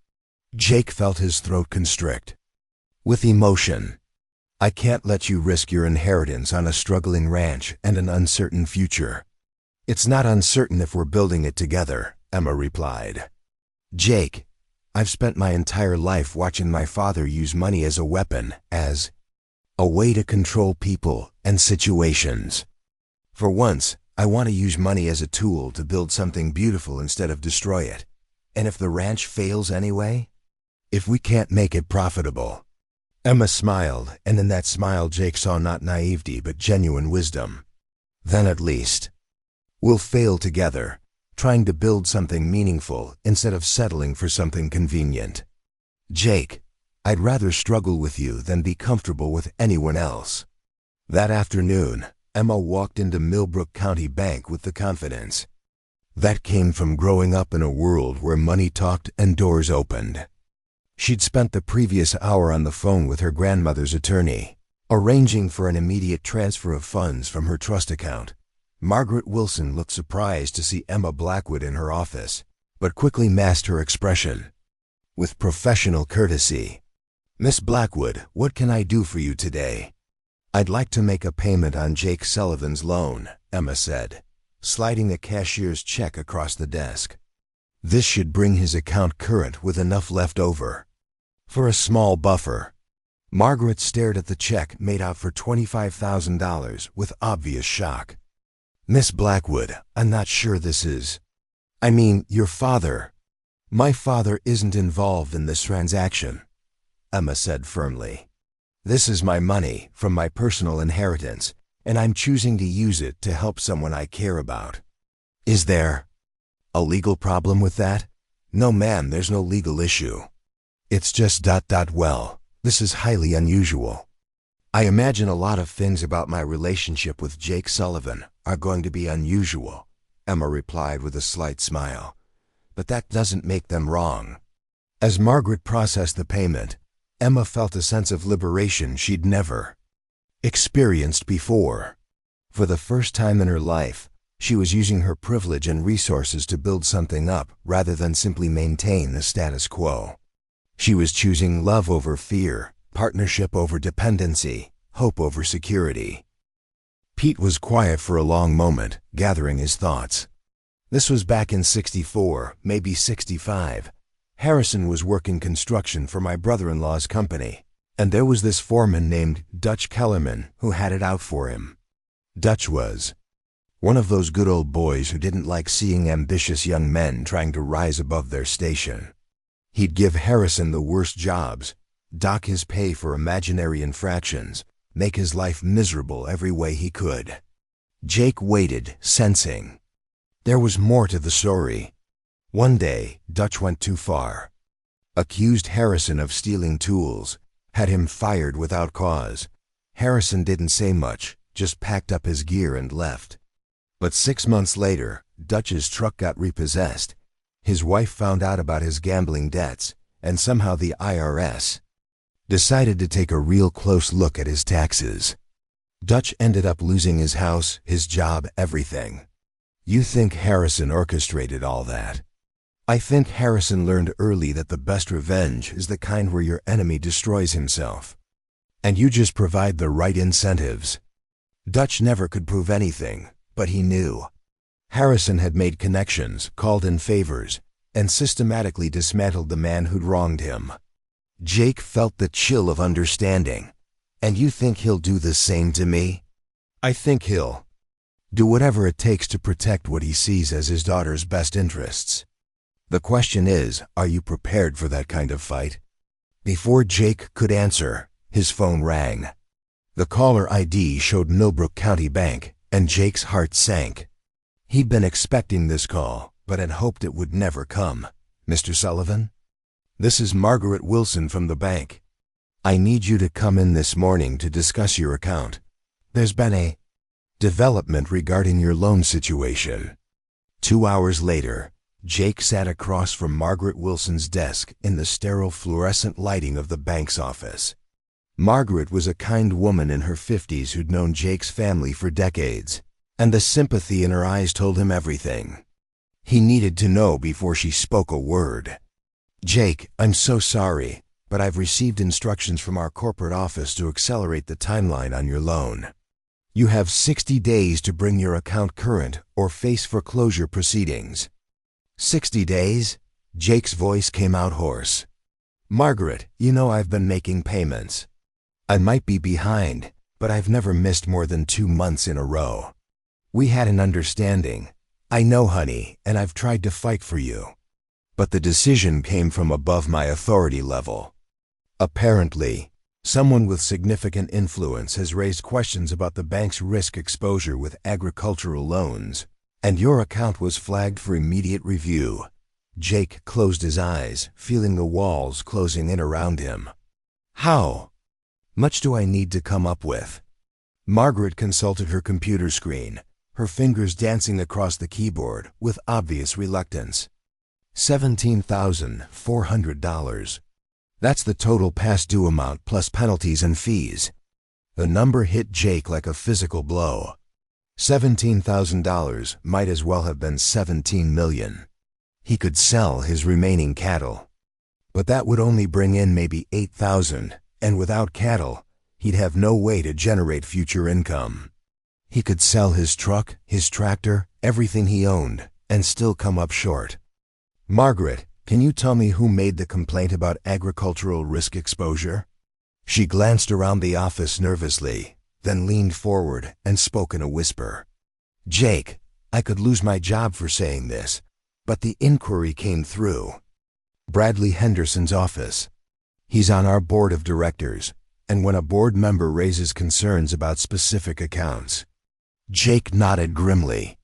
Jake felt his throat constrict. With emotion, "I can't let you risk your inheritance on a struggling ranch and an uncertain future." "It's not uncertain if we're building it together," Emma replied. "Jake, I've spent my entire life watching my father use money as a weapon, as a way to control people and situations. For once, I want to use money as a tool to build something beautiful instead of destroy it. And if the ranch fails anyway? If we can't make it profitable?" Emma smiled, and in that smile Jake saw not naivety but genuine wisdom. "Then at least we'll fail together, trying to build something meaningful instead of settling for something convenient. Jake, I'd rather struggle with you than be comfortable with anyone else." That afternoon, Emma walked into Millbrook County Bank with the confidence that came from growing up in a world where money talked and doors opened. She'd spent the previous hour on the phone with her grandmother's attorney, arranging for an immediate transfer of funds from her trust account. Margaret Wilson looked surprised to see Emma Blackwood in her office, but quickly masked her expression with professional courtesy. "Miss Blackwood, what can I do for you today?" "I'd like to make a payment on Jake Sullivan's loan," Emma said, sliding the cashier's check across the desk. "This should bring his account current with enough left over for a small buffer." Margaret stared at the check made out for $25,000 with obvious shock. "Miss Blackwood, I'm not sure this is. I mean, your father." "My father isn't involved in this transaction," Emma said firmly. "This is my money from my personal inheritance, and I'm choosing to use it to help someone I care about." "Is there a legal problem with that?" "No, ma'am, there's no legal issue. It's just ... well, this is highly unusual. I imagine a lot of things about my relationship with Jake Sullivan are going to be unusual," Emma replied with a slight smile. "But that doesn't make them wrong." As Margaret processed the payment, Emma felt a sense of liberation she'd never experienced before. For the first time in her life, she was using her privilege and resources to build something up rather than simply maintain the status quo. She was choosing love over fear, partnership over dependency, hope over security. Pete was quiet for a long moment, gathering his thoughts. This was back in '64, maybe '65. Harrison was working construction for my brother-in-law's company, and there was this foreman named Dutch Kellerman who had it out for him. Dutch was one of those good old boys who didn't like seeing ambitious young men trying to rise above their station. He'd give Harrison the worst jobs, dock his pay for imaginary infractions, make his life miserable every way he could. Jake waited, sensing there was more to the story. One day, Dutch went too far. Accused Harrison of stealing tools, had him fired without cause. Harrison didn't say much, just packed up his gear and left. But 6 months later, Dutch's truck got repossessed. His wife found out about his gambling debts, and somehow the IRS decided to take a real close look at his taxes. Dutch ended up losing his house, his job, everything. You think Harrison orchestrated all that? I think Harrison learned early that the best revenge is the kind where your enemy destroys himself, and you just provide the right incentives. Dutch never could prove anything, but he knew. Harrison had made connections, called in favors, and systematically dismantled the man who'd wronged him. Jake felt the chill of understanding. And you think he'll do the same to me? I think he'll do whatever it takes to protect what he sees as his daughter's best interests. The question is, are you prepared for that kind of fight? Before Jake could answer, his phone rang. The caller ID showed Millbrook County Bank, and Jake's heart sank. He'd been expecting this call, but had hoped it would never come. Mr. Sullivan? This is Margaret Wilson from the bank. I need you to come in this morning to discuss your account. There's been a development regarding your loan situation. 2 hours later, Jake sat across from Margaret Wilson's desk in the sterile fluorescent lighting of the bank's office. Margaret was a kind woman in her 50s who'd known Jake's family for decades, and the sympathy in her eyes told him everything he needed to know before she spoke a word. Jake, I'm so sorry, but I've received instructions from our corporate office to accelerate the timeline on your loan. You have 60 days to bring your account current or face foreclosure proceedings. 60 days? Jake's voice came out hoarse. Margaret, you know I've been making payments. I might be behind, but I've never missed more than 2 months in a row. We had an understanding. I know, honey, and I've tried to fight for you. But the decision came from above my authority level. Apparently, someone with significant influence has raised questions about the bank's risk exposure with agricultural loans, and your account was flagged for immediate review. Jake closed his eyes, feeling the walls closing in around him. How much do I need to come up with? Margaret consulted her computer screen, her fingers dancing across the keyboard with obvious reluctance. $17,400. That's the total past due amount plus penalties and fees. The number hit Jake like a physical blow. $17,000 might as well have been $17 million. He could sell his remaining cattle. But that would only bring in maybe $8,000, and without cattle, he'd have no way to generate future income. He could sell his truck, his tractor, everything he owned, and still come up short. Margaret, can you tell me who made the complaint about agricultural risk exposure? She glanced around the office nervously, then leaned forward and spoke in a whisper. Jake, I could lose my job for saying this, but the inquiry came through. Bradley Henderson's office. He's on our board of directors, and when a board member raises concerns about specific accounts. Jake nodded grimly.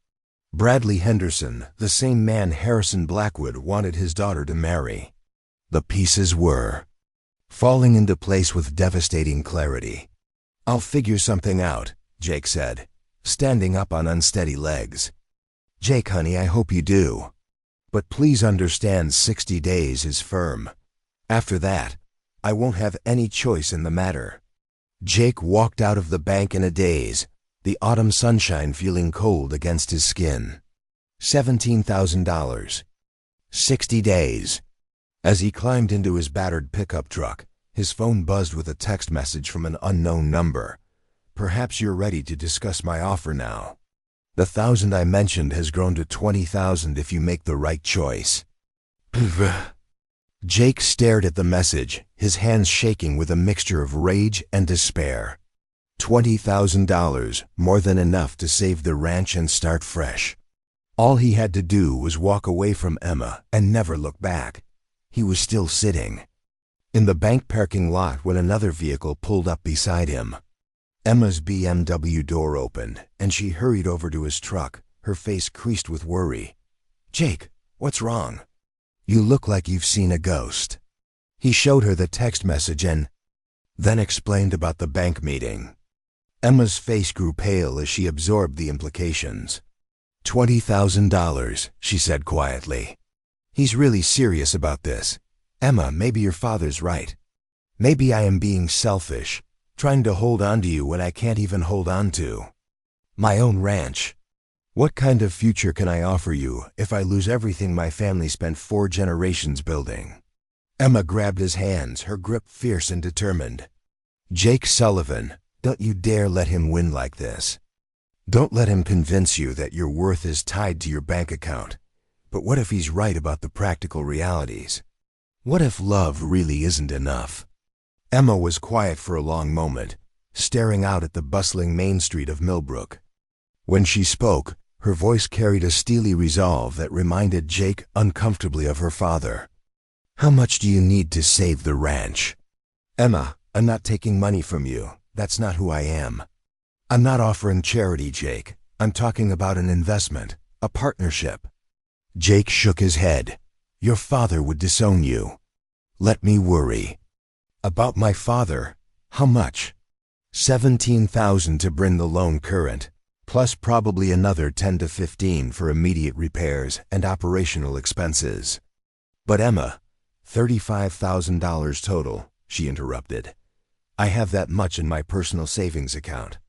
Bradley Henderson, the same man Harrison Blackwood wanted his daughter to marry. The pieces were falling into place with devastating clarity. I'll figure something out, Jake said, standing up on unsteady legs. Jake, honey, I hope you do. But please understand 60 days is firm. After that, I won't have any choice in the matter. Jake walked out of the bank in a daze, the autumn sunshine feeling cold against his skin. $17,000. 60 days. As he climbed into his battered pickup truck, his phone buzzed with a text message from an unknown number. Perhaps you're ready to discuss my offer now. The $1,000 I mentioned has grown to $20,000 if you make the right choice. Jake stared at the message, his hands shaking with a mixture of rage and despair. $20,000, more than enough to save the ranch and start fresh. All he had to do was walk away from Emma and never look back. He was still sitting in the bank parking lot when another vehicle pulled up beside him. Emma's BMW door opened, and she hurried over to his truck, her face creased with worry. Jake, what's wrong? You look like you've seen a ghost. He showed her the text message and then explained about the bank meeting. Emma's face grew pale as she absorbed the implications. $20,000, she said quietly. He's really serious about this. Emma, maybe your father's right. Maybe I am being selfish, trying to hold on to you when I can't even hold on to my own ranch. What kind of future can I offer you if I lose everything my family spent 4 generations building? Emma grabbed his hands, her grip fierce and determined. Jake Sullivan, don't you dare let him win like this. Don't let him convince you that your worth is tied to your bank account. But what if he's right about the practical realities? What if love really isn't enough? Emma was quiet for a long moment, staring out at the bustling main street of Millbrook. When she spoke, her voice carried a steely resolve that reminded Jake uncomfortably of her father. "How much do you need to save the ranch?" "Emma, I'm not taking money from you. That's not who I am. I'm not offering charity, Jake. I'm talking about an investment, a partnership." Jake shook his head. "Your father would disown you." "Let me worry." "About my father? How much?" $17,000 to bring the loan current, plus probably another 10 to 15 for immediate repairs and operational expenses. "But Emma, $35,000 total," she interrupted. "I have that much in my personal savings account.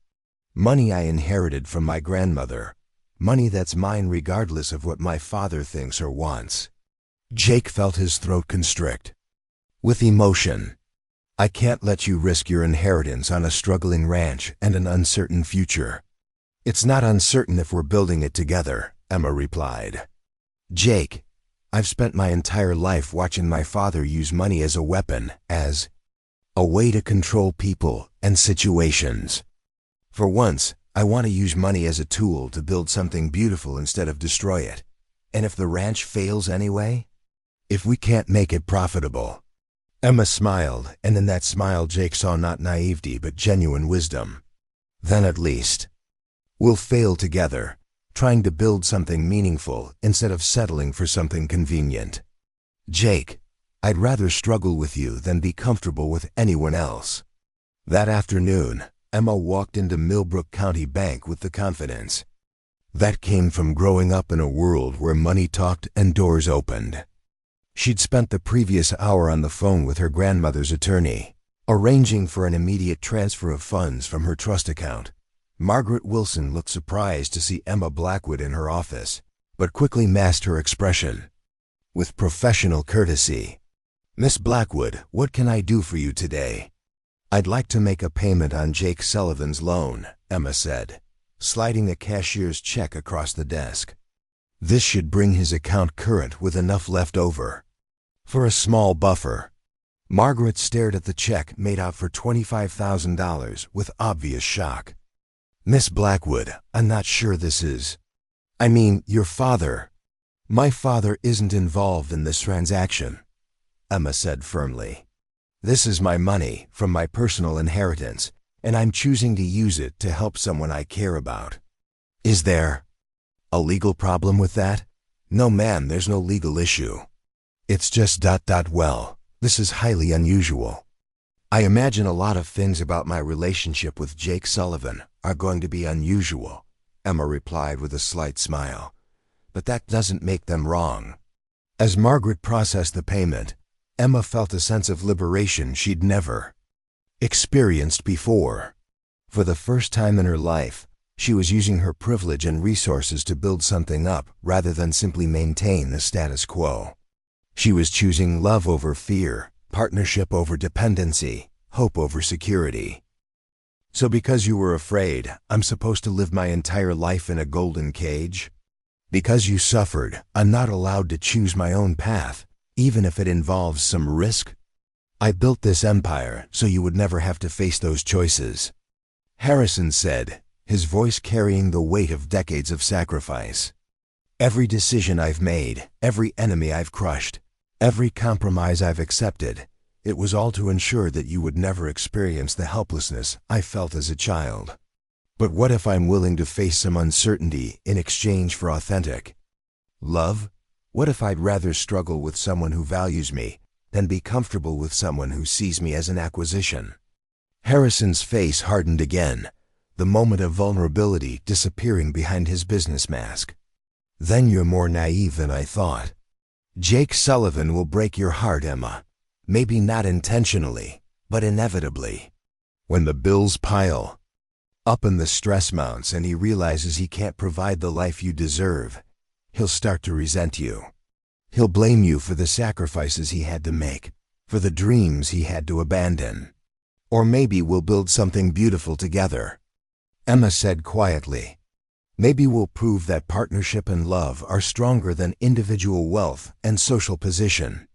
Money I inherited from my grandmother. Money that's mine regardless of what my father thinks or wants." Jake felt his throat constrict. With emotion, "I can't let you risk your inheritance on a struggling ranch and an uncertain future." "It's not uncertain if we're building it together," Emma replied. "Jake, I've spent my entire life watching my father use money as a weapon, as a way to control people and situations. For once, I want to use money as a tool to build something beautiful instead of destroy it. And if the ranch fails anyway? If we can't make it profitable?" Emma smiled, and in that smile Jake saw not naivety but genuine wisdom. "Then at least we'll fail together, trying to build something meaningful instead of settling for something convenient. Jake, I'd rather struggle with you than be comfortable with anyone else." That afternoon, Emma walked into Millbrook County Bank with the confidence that came from growing up in a world where money talked and doors opened. She'd spent the previous hour on the phone with her grandmother's attorney, arranging for an immediate transfer of funds from her trust account. Margaret Wilson looked surprised to see Emma Blackwood in her office, but quickly masked her expression with professional courtesy. "Miss Blackwood, what can I do for you today?" "I'd like to make a payment on Jake Sullivan's loan," Emma said, sliding a cashier's check across the desk. "This should bring his account current with enough left over for a small buffer." Margaret stared at the check made out for $25,000 with obvious shock. "Miss Blackwood, I'm not sure this is. I mean, your father." "My father isn't involved in this transaction," Emma said firmly. "This is my money from my personal inheritance, and I'm choosing to use it to help someone I care about." "Is there a legal problem with that?" "No, ma'am, there's no legal issue. It's just ... well, this is highly unusual. I imagine a lot of things about my relationship with Jake Sullivan are going to be unusual," Emma replied with a slight smile. "But that doesn't make them wrong." As Margaret processed the payment, Emma felt a sense of liberation she'd never experienced before. For the first time in her life, she was using her privilege and resources to build something up rather than simply maintain the status quo. She was choosing love over fear, partnership over dependency, hope over security. "So because you were afraid, I'm supposed to live my entire life in a golden cage? Because you suffered, I'm not allowed to choose my own path, even if it involves some risk? I built this empire so you would never have to face those choices," Harrison said, his voice carrying the weight of decades of sacrifice. "Every decision I've made, every enemy I've crushed, every compromise I've accepted, it was all to ensure that you would never experience the helplessness I felt as a child. But what if I'm willing to face some uncertainty in exchange for authentic love? What if I'd rather struggle with someone who values me than be comfortable with someone who sees me as an acquisition?" Harrison's face hardened again, the moment of vulnerability disappearing behind his business mask. "Then you're more naive than I thought. Jake Sullivan will break your heart, Emma. Maybe not intentionally, but inevitably. When the bills pile up and the stress mounts and he realizes he can't provide the life you deserve, he'll start to resent you. He'll blame you for the sacrifices he had to make, for the dreams he had to abandon. Or maybe we'll build something beautiful together," Emma said quietly. Maybe we'll prove that partnership and love are stronger than individual wealth and social position.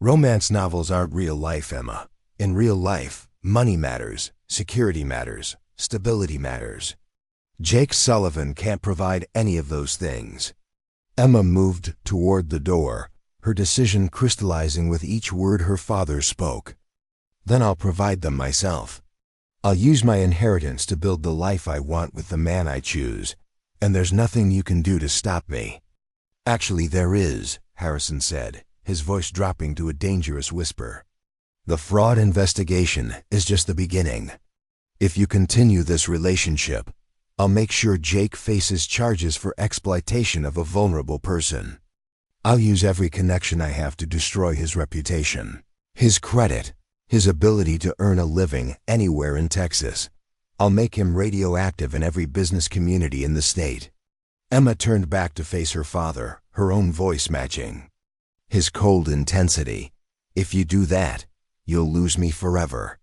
Romance novels aren't real life, Emma. In real life, money matters, security matters, stability matters. Jake Sullivan can't provide any of those things. Emma moved toward the door, her decision crystallizing with each word her father spoke. Then I'll provide them myself. I'll use my inheritance to build the life I want with the man I choose, and there's nothing you can do to stop me. Actually, there is, Harrison said, his voice dropping to a dangerous whisper. The fraud investigation is just the beginning. If you continue this relationship, I'll make sure Jake faces charges for exploitation of a vulnerable person. I'll use every connection I have to destroy his reputation, his credit, his ability to earn a living anywhere in Texas. I'll make him radioactive in every business community in the state. Emma turned back to face her father, her own voice matching his cold intensity. If you do that, you'll lose me forever.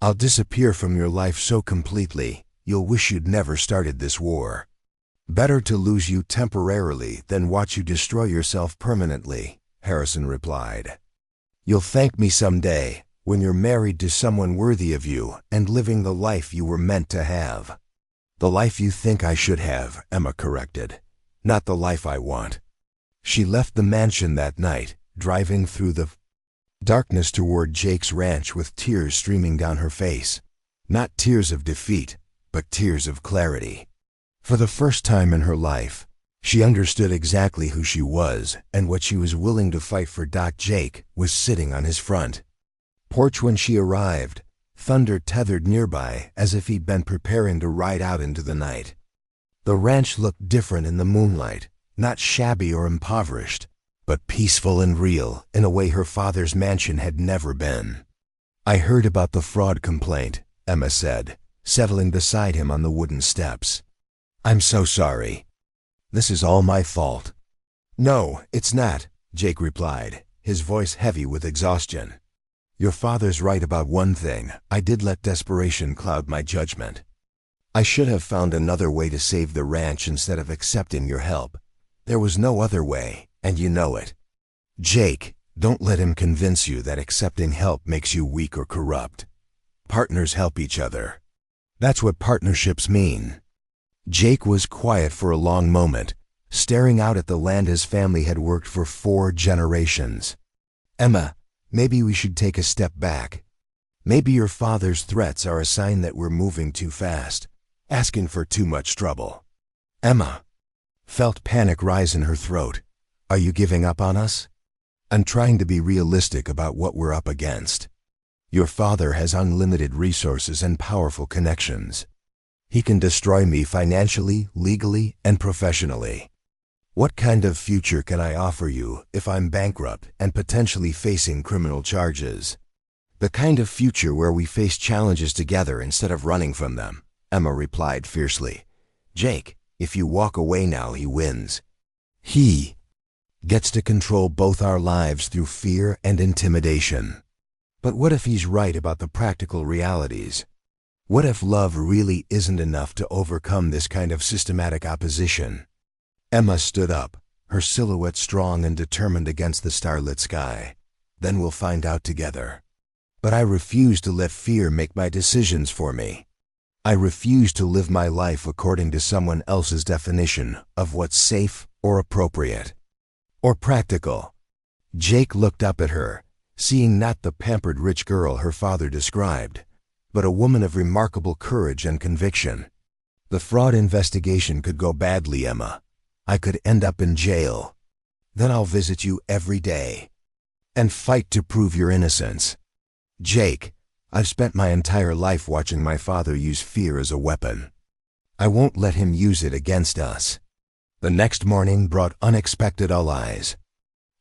I'll disappear from your life so completely, you'll wish you'd never started this war. Better to lose you temporarily than watch you destroy yourself permanently, Harrison replied. You'll thank me someday, when you're married to someone worthy of you and living the life you were meant to have. The life you think I should have, Emma corrected. Not the life I want. She left the mansion that night, driving through the darkness toward Jake's ranch with tears streaming down her face. Not tears of defeat, but tears of clarity. For the first time in her life, she understood exactly who she was and what she was willing to fight for. Jake was sitting on his front porch when she arrived, Thunder tethered nearby as if he'd been preparing to ride out into the night. The ranch looked different in the moonlight, not shabby or impoverished, but peaceful and real in a way her father's mansion had never been. I heard about the fraud complaint, Emma said, settling beside him on the wooden steps. I'm so sorry. This is all my fault. No, it's not, Jake replied, his voice heavy with exhaustion. Your father's right about one thing. I did let desperation cloud my judgment. I should have found another way to save the ranch instead of accepting your help. There was no other way, and you know it. Jake, don't let him convince you that accepting help makes you weak or corrupt. Partners help each other. That's what partnerships mean. Jake was quiet for a long moment, staring out at the land his family had worked for 4 generations. Emma, maybe we should take a step back. Maybe your father's threats are a sign that we're moving too fast, asking for too much trouble. Emma felt panic rise in her throat. Are you giving up on us? I'm trying to be realistic about what we're up against. Your father has unlimited resources and powerful connections. He can destroy me financially, legally, and professionally. What kind of future can I offer you if I'm bankrupt and potentially facing criminal charges? The kind of future where we face challenges together instead of running from them, Emma replied fiercely. Jake, if you walk away now, he wins. He gets to control both our lives through fear and intimidation. But what if he's right about the practical realities? What if love really isn't enough to overcome this kind of systematic opposition? Emma stood up, her silhouette strong and determined against the starlit sky. Then we'll find out together. But I refuse to let fear make my decisions for me. I refuse to live my life according to someone else's definition of what's safe or appropriate or practical. Jake looked up at her, seeing not the pampered rich girl her father described, but a woman of remarkable courage and conviction. The fraud investigation could go badly, Emma. I could end up in jail. Then I'll visit you every day and fight to prove your innocence. Jake, I've spent my entire life watching my father use fear as a weapon. I won't let him use it against us. The next morning brought unexpected allies.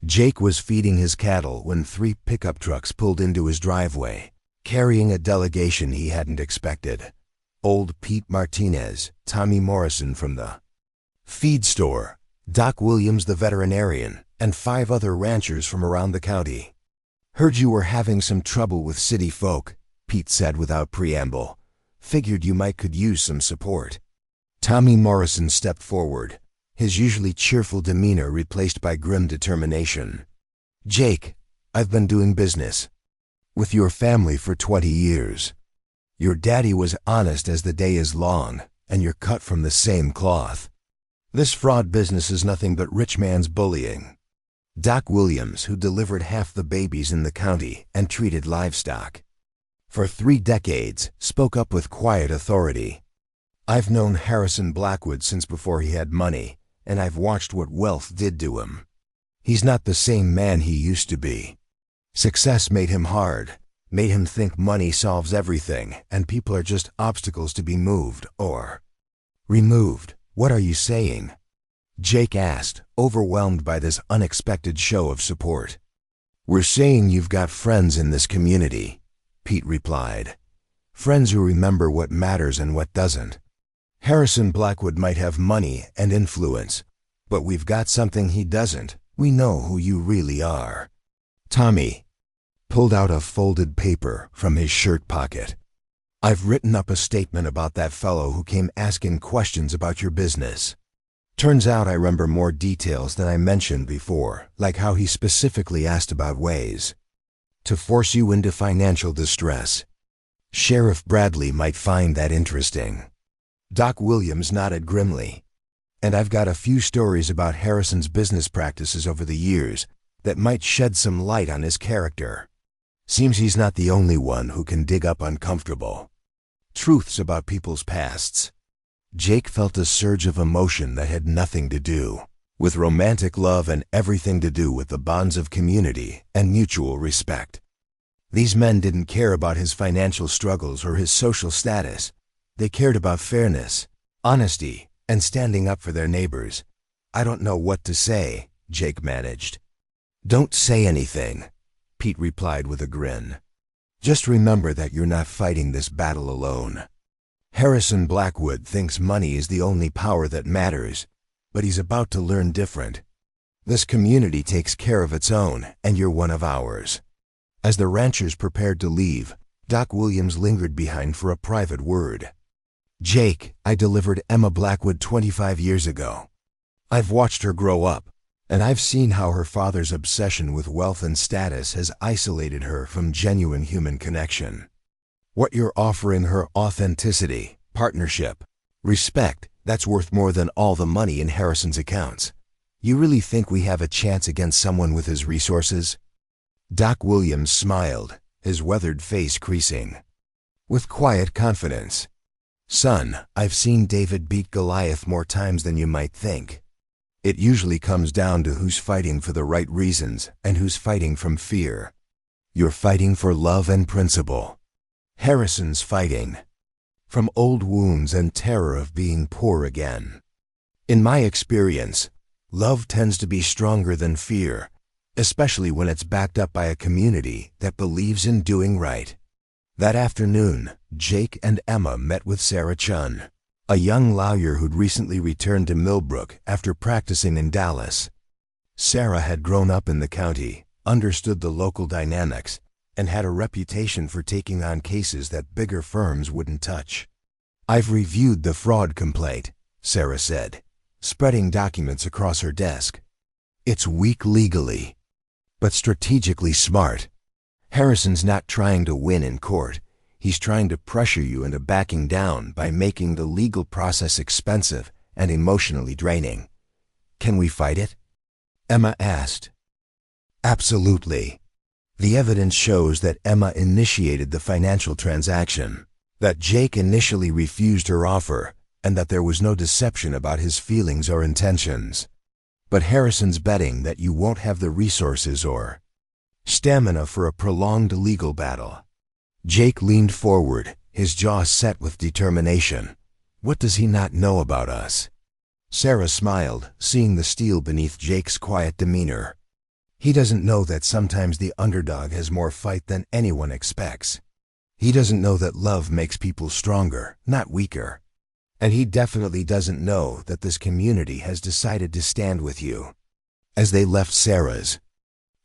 Jake was feeding his cattle when 3 pickup trucks pulled into his driveway, carrying a delegation he hadn't expected. Old Pete Martinez, Tommy Morrison from the feed store, Doc Williams the veterinarian, and 5 other ranchers from around the county. Heard you were having some trouble with city folk, Pete said without preamble. Figured you might could use some support. Tommy Morrison stepped forward, his usually cheerful demeanor replaced by grim determination. "Jake, I've been doing business with your family for 20 years. Your daddy was honest as the day is long, and you're cut from the same cloth. This fraud business is nothing but rich man's bullying." Doc Williams, who delivered half the babies in the county and treated livestock for 3 decades, spoke up with quiet authority. "I've known Harrison Blackwood since before he had money, and I've watched what wealth did to him. He's not the same man he used to be. Success made him hard, made him think money solves everything and people are just obstacles to be moved or removed." "What are you saying?" Jake asked, overwhelmed by this unexpected show of support. "We're saying you've got friends in this community," Pete replied. "Friends who remember what matters and what doesn't. Harrison Blackwood might have money and influence, but we've got something he doesn't. We know who you really are." Tommy pulled out a folded paper from his shirt pocket. "I've written up a statement about that fellow who came asking questions about your business. Turns out I remember more details than I mentioned before, like how he specifically asked about ways to force you into financial distress. Sheriff Bradley might find that interesting." Doc Williams nodded grimly. "And I've got a few stories about Harrison's business practices over the years that might shed some light on his character. Seems he's not the only one who can dig up uncomfortable truths about people's pasts." Jake felt a surge of emotion that had nothing to do with romantic love and everything to do with the bonds of community and mutual respect. These men didn't care about his financial struggles or his social status. They cared about fairness, honesty, and standing up for their neighbors. "I don't know what to say," Jake managed. "Don't say anything," Pete replied with a grin. "Just remember that you're not fighting this battle alone. Harrison Blackwood thinks money is the only power that matters, but he's about to learn different. This community takes care of its own, and you're one of ours." As the ranchers prepared to leave, Doc Williams lingered behind for a private word. "Jake, I delivered Emma Blackwood 25 years ago. I've watched her grow up, and I've seen how her father's obsession with wealth and status has isolated her from genuine human connection. What you're offering her, authenticity, partnership, respect, that's worth more than all the money in Harrison's accounts. You really think we have a chance against someone with his resources?" Doc Williams smiled, his weathered face creasing with quiet confidence. "Son, I've seen David beat Goliath more times than you might think. It usually comes down to who's fighting for the right reasons and who's fighting from fear. You're fighting for love and principle. Harrison's fighting from old wounds and terror of being poor again. In my experience, love tends to be stronger than fear, especially when it's backed up by a community that believes in doing right." That afternoon, Jake and Emma met with Sarah Chun, a young lawyer who'd recently returned to Millbrook after practicing in Dallas. Sarah had grown up in the county, understood the local dynamics, and had a reputation for taking on cases that bigger firms wouldn't touch. "I've reviewed the fraud complaint," Sarah said, spreading documents across her desk. "It's weak legally, but strategically smart. Harrison's not trying to win in court. He's trying to pressure you into backing down by making the legal process expensive and emotionally draining. Can we fight it?" Emma asked. "Absolutely. The evidence shows that Emma initiated the financial transaction, that Jake initially refused her offer, and that there was no deception about his feelings or intentions. But Harrison's betting that you won't have the resources or stamina for a prolonged legal battle." Jake leaned forward, his jaw set with determination. "What does he not know about us?" Sarah smiled, seeing the steel beneath Jake's quiet demeanor. "He doesn't know that sometimes the underdog has more fight than anyone expects. He doesn't know that love makes people stronger, not weaker. And he definitely doesn't know that this community has decided to stand with you." As they left Sarah's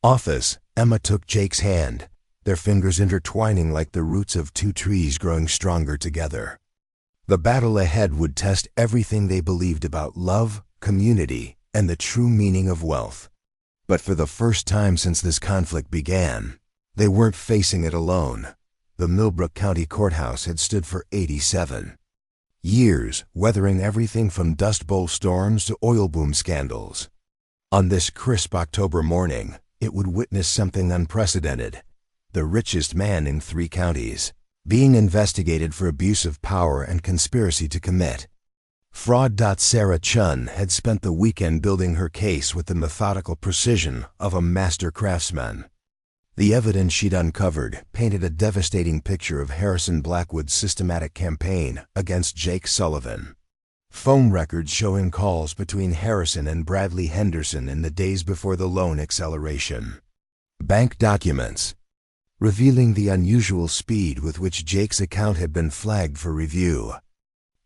office, Emma took Jake's hand, their fingers intertwining like the roots of 2 trees growing stronger together. The battle ahead would test everything they believed about love, community, and the true meaning of wealth. But for the first time since this conflict began, they weren't facing it alone. The Millbrook County Courthouse had stood for 87 years, weathering everything from Dust Bowl storms to oil boom scandals. On this crisp October morning, it would witness something unprecedented. The richest man in 3 counties, being investigated for abuse of power and conspiracy to commit fraud. Sarah Chun had spent the weekend building her case with the methodical precision of a master craftsman. The evidence she'd uncovered painted a devastating picture of Harrison Blackwood's systematic campaign against Jake Sullivan. Phone records showing calls between Harrison and Bradley Henderson in the days before the loan acceleration. Bank documents revealing the unusual speed with which Jake's account had been flagged for review.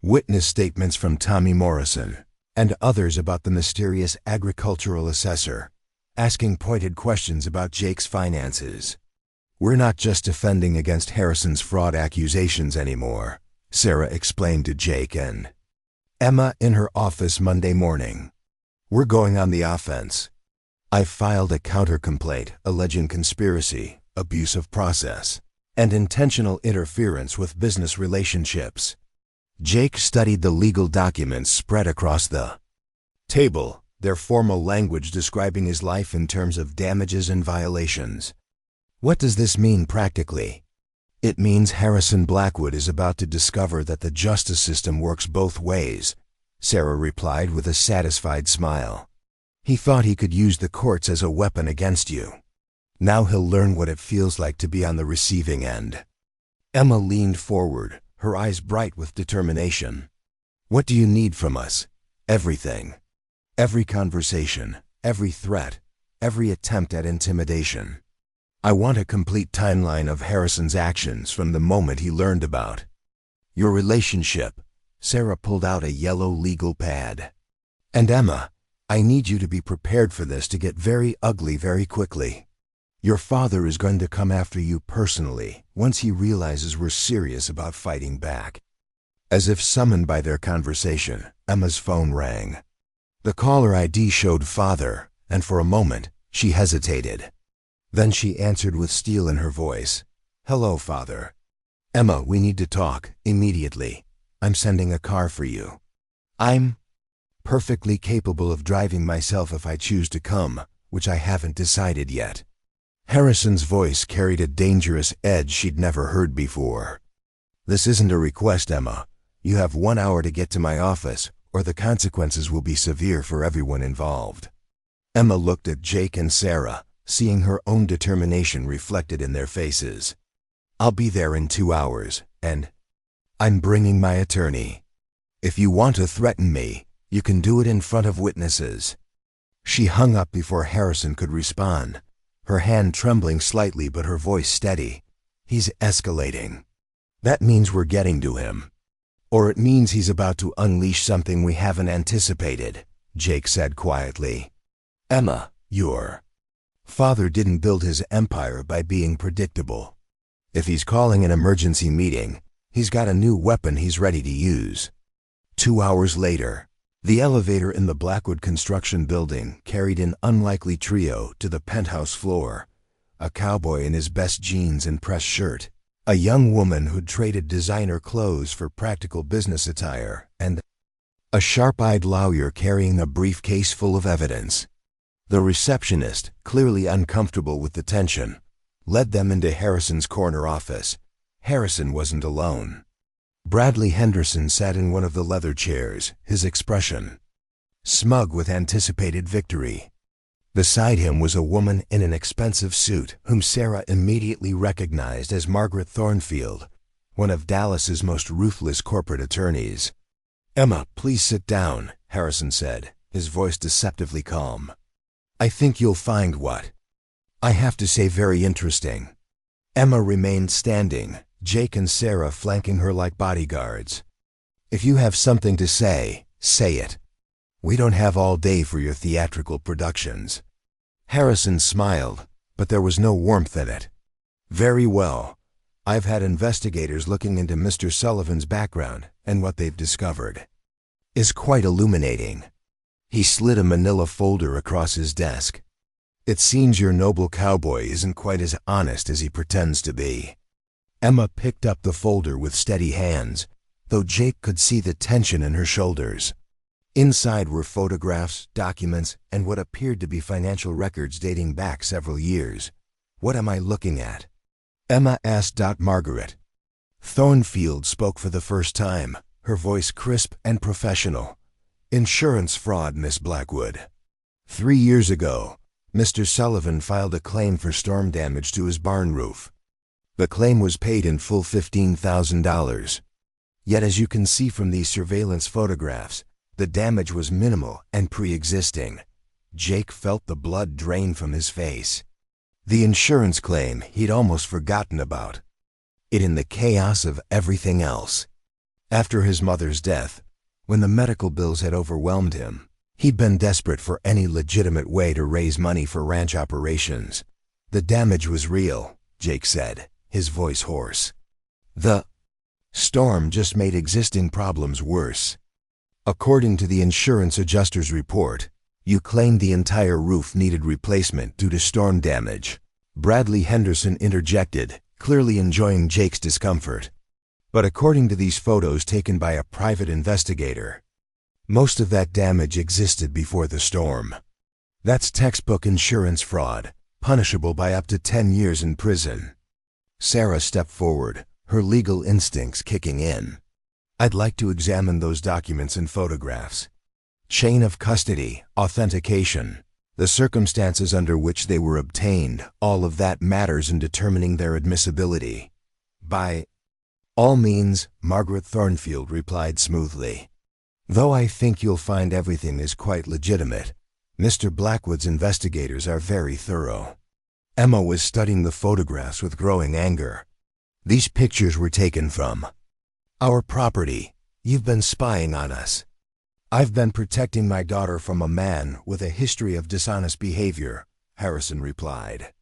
Witness statements from Tommy Morrison and others about the mysterious agricultural assessor, asking pointed questions about Jake's finances. "We're not just defending against Harrison's fraud accusations anymore," Sarah explained to Jake and Emma in her office Monday morning. "We're going on the offense. I filed a counter-complaint alleging conspiracy, abuse of process, and intentional interference with business relationships." Jake studied the legal documents spread across the table, their formal language describing his life in terms of damages and violations. "What does this mean practically?" "It means Harrison Blackwood is about to discover that the justice system works both ways," Sarah replied with a satisfied smile. "He thought he could use the courts as a weapon against you. Now he'll learn what it feels like to be on the receiving end." Emma leaned forward, her eyes bright with determination. "What do you need from us?" "Everything. Every conversation, every threat, every attempt at intimidation. I want a complete timeline of Harrison's actions from the moment he learned about your relationship." Sarah pulled out a yellow legal pad. "And Emma, I need you to be prepared for this to get very ugly very quickly. Your father is going to come after you personally once he realizes we're serious about fighting back." As if summoned by their conversation, Emma's phone rang. The caller ID showed father, and for a moment, she hesitated. Then she answered with steel in her voice. "Hello, Father." "Emma, we need to talk, immediately. I'm sending a car for you. I'm perfectly capable of driving myself if I choose to come, which I haven't decided yet." Harrison's voice carried a dangerous edge she'd never heard before. "This isn't a request, Emma. You have 1 hour to get to my office, or the consequences will be severe for everyone involved." Emma looked at Jake and Sarah, seeing her own determination reflected in their faces. "I'll be there in 2 hours, and I'm bringing my attorney. If you want to threaten me, you can do it in front of witnesses." She hung up before Harrison could respond, her hand trembling slightly but her voice steady. "He's escalating. That means we're getting to him. Or it means he's about to unleash something we haven't anticipated," Jake said quietly. "Emma, your father didn't build his empire by being predictable. If he's calling an emergency meeting, he's got a new weapon he's ready to use." 2 hours later, the elevator in the Blackwood construction building carried an unlikely trio to the penthouse floor: a cowboy in his best jeans and pressed shirt, a young woman who'd traded designer clothes for practical business attire, and a sharp-eyed lawyer carrying a briefcase full of evidence. The receptionist, clearly uncomfortable with the tension, led them into Harrison's corner office. Harrison wasn't alone. Bradley Henderson sat in one of the leather chairs, his expression smug with anticipated victory. Beside him was a woman in an expensive suit whom Sarah immediately recognized as Margaret Thornfield, one of Dallas's most ruthless corporate attorneys. "Emma, please sit down," Harrison said, his voice deceptively calm. "I think you'll find what I have to say very interesting." Emma remained standing, Jake and Sarah flanking her like bodyguards. "If you have something to say, say it. We don't have all day for your theatrical productions." Harrison smiled, but there was no warmth in it. "Very well. I've had investigators looking into Mr. Sullivan's background, and what they've discovered is quite illuminating. He slid a manila folder across his desk. It seems your noble cowboy isn't quite as honest as he pretends to be. Emma picked up the folder with steady hands, though Jake could see the tension in her shoulders. Inside were photographs, documents, and what appeared to be financial records dating back several years. What am I looking at? Emma asked. Margaret Thornfield spoke for the first time, her voice crisp and professional. Insurance fraud, Miss Blackwood. 3 years ago, Mr. Sullivan filed a claim for storm damage to his barn roof. The claim was paid in full, $15,000. Yet as you can see from these surveillance photographs, the damage was minimal and pre-existing. Jake felt the blood drain from his face. The insurance claim he'd almost forgotten about. It in the chaos of everything else. After his mother's death, when the medical bills had overwhelmed him, he'd been desperate for any legitimate way to raise money for ranch operations. The damage was real, Jake said, his voice hoarse. The storm just made existing problems worse. According to the insurance adjuster's report, you claimed the entire roof needed replacement due to storm damage. Bradley Henderson interjected, clearly enjoying Jake's discomfort. But according to these photos taken by a private investigator, most of that damage existed before the storm. That's textbook insurance fraud, punishable by up to 10 years in prison. Sarah stepped forward, her legal instincts kicking in. I'd like to examine those documents and photographs. Chain of custody, authentication, the circumstances under which they were obtained, all of that matters in determining their admissibility. By all means, Margaret Thornfield replied smoothly. Though I think you'll find everything is quite legitimate, Mr. Blackwood's investigators are very thorough. Emma was studying the photographs with growing anger. These pictures were taken from our property. You've been spying on us. I've been protecting my daughter from a man with a history of dishonest behavior, Harrison replied.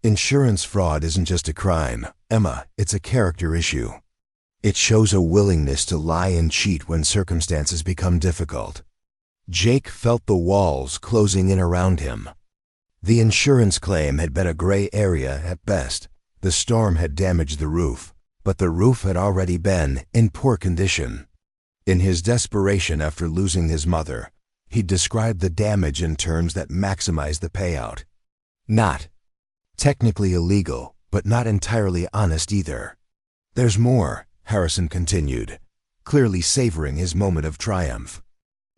Insurance fraud isn't just a crime, Emma, it's a character issue. It shows a willingness to lie and cheat when circumstances become difficult. Jake felt the walls closing in around him. The insurance claim had been a gray area at best. The storm had damaged the roof, but the roof had already been in poor condition. In his desperation after losing his mother, he described the damage in terms that maximized the payout. Not technically illegal, but not entirely honest either. There's more, Harrison continued, clearly savoring his moment of triumph.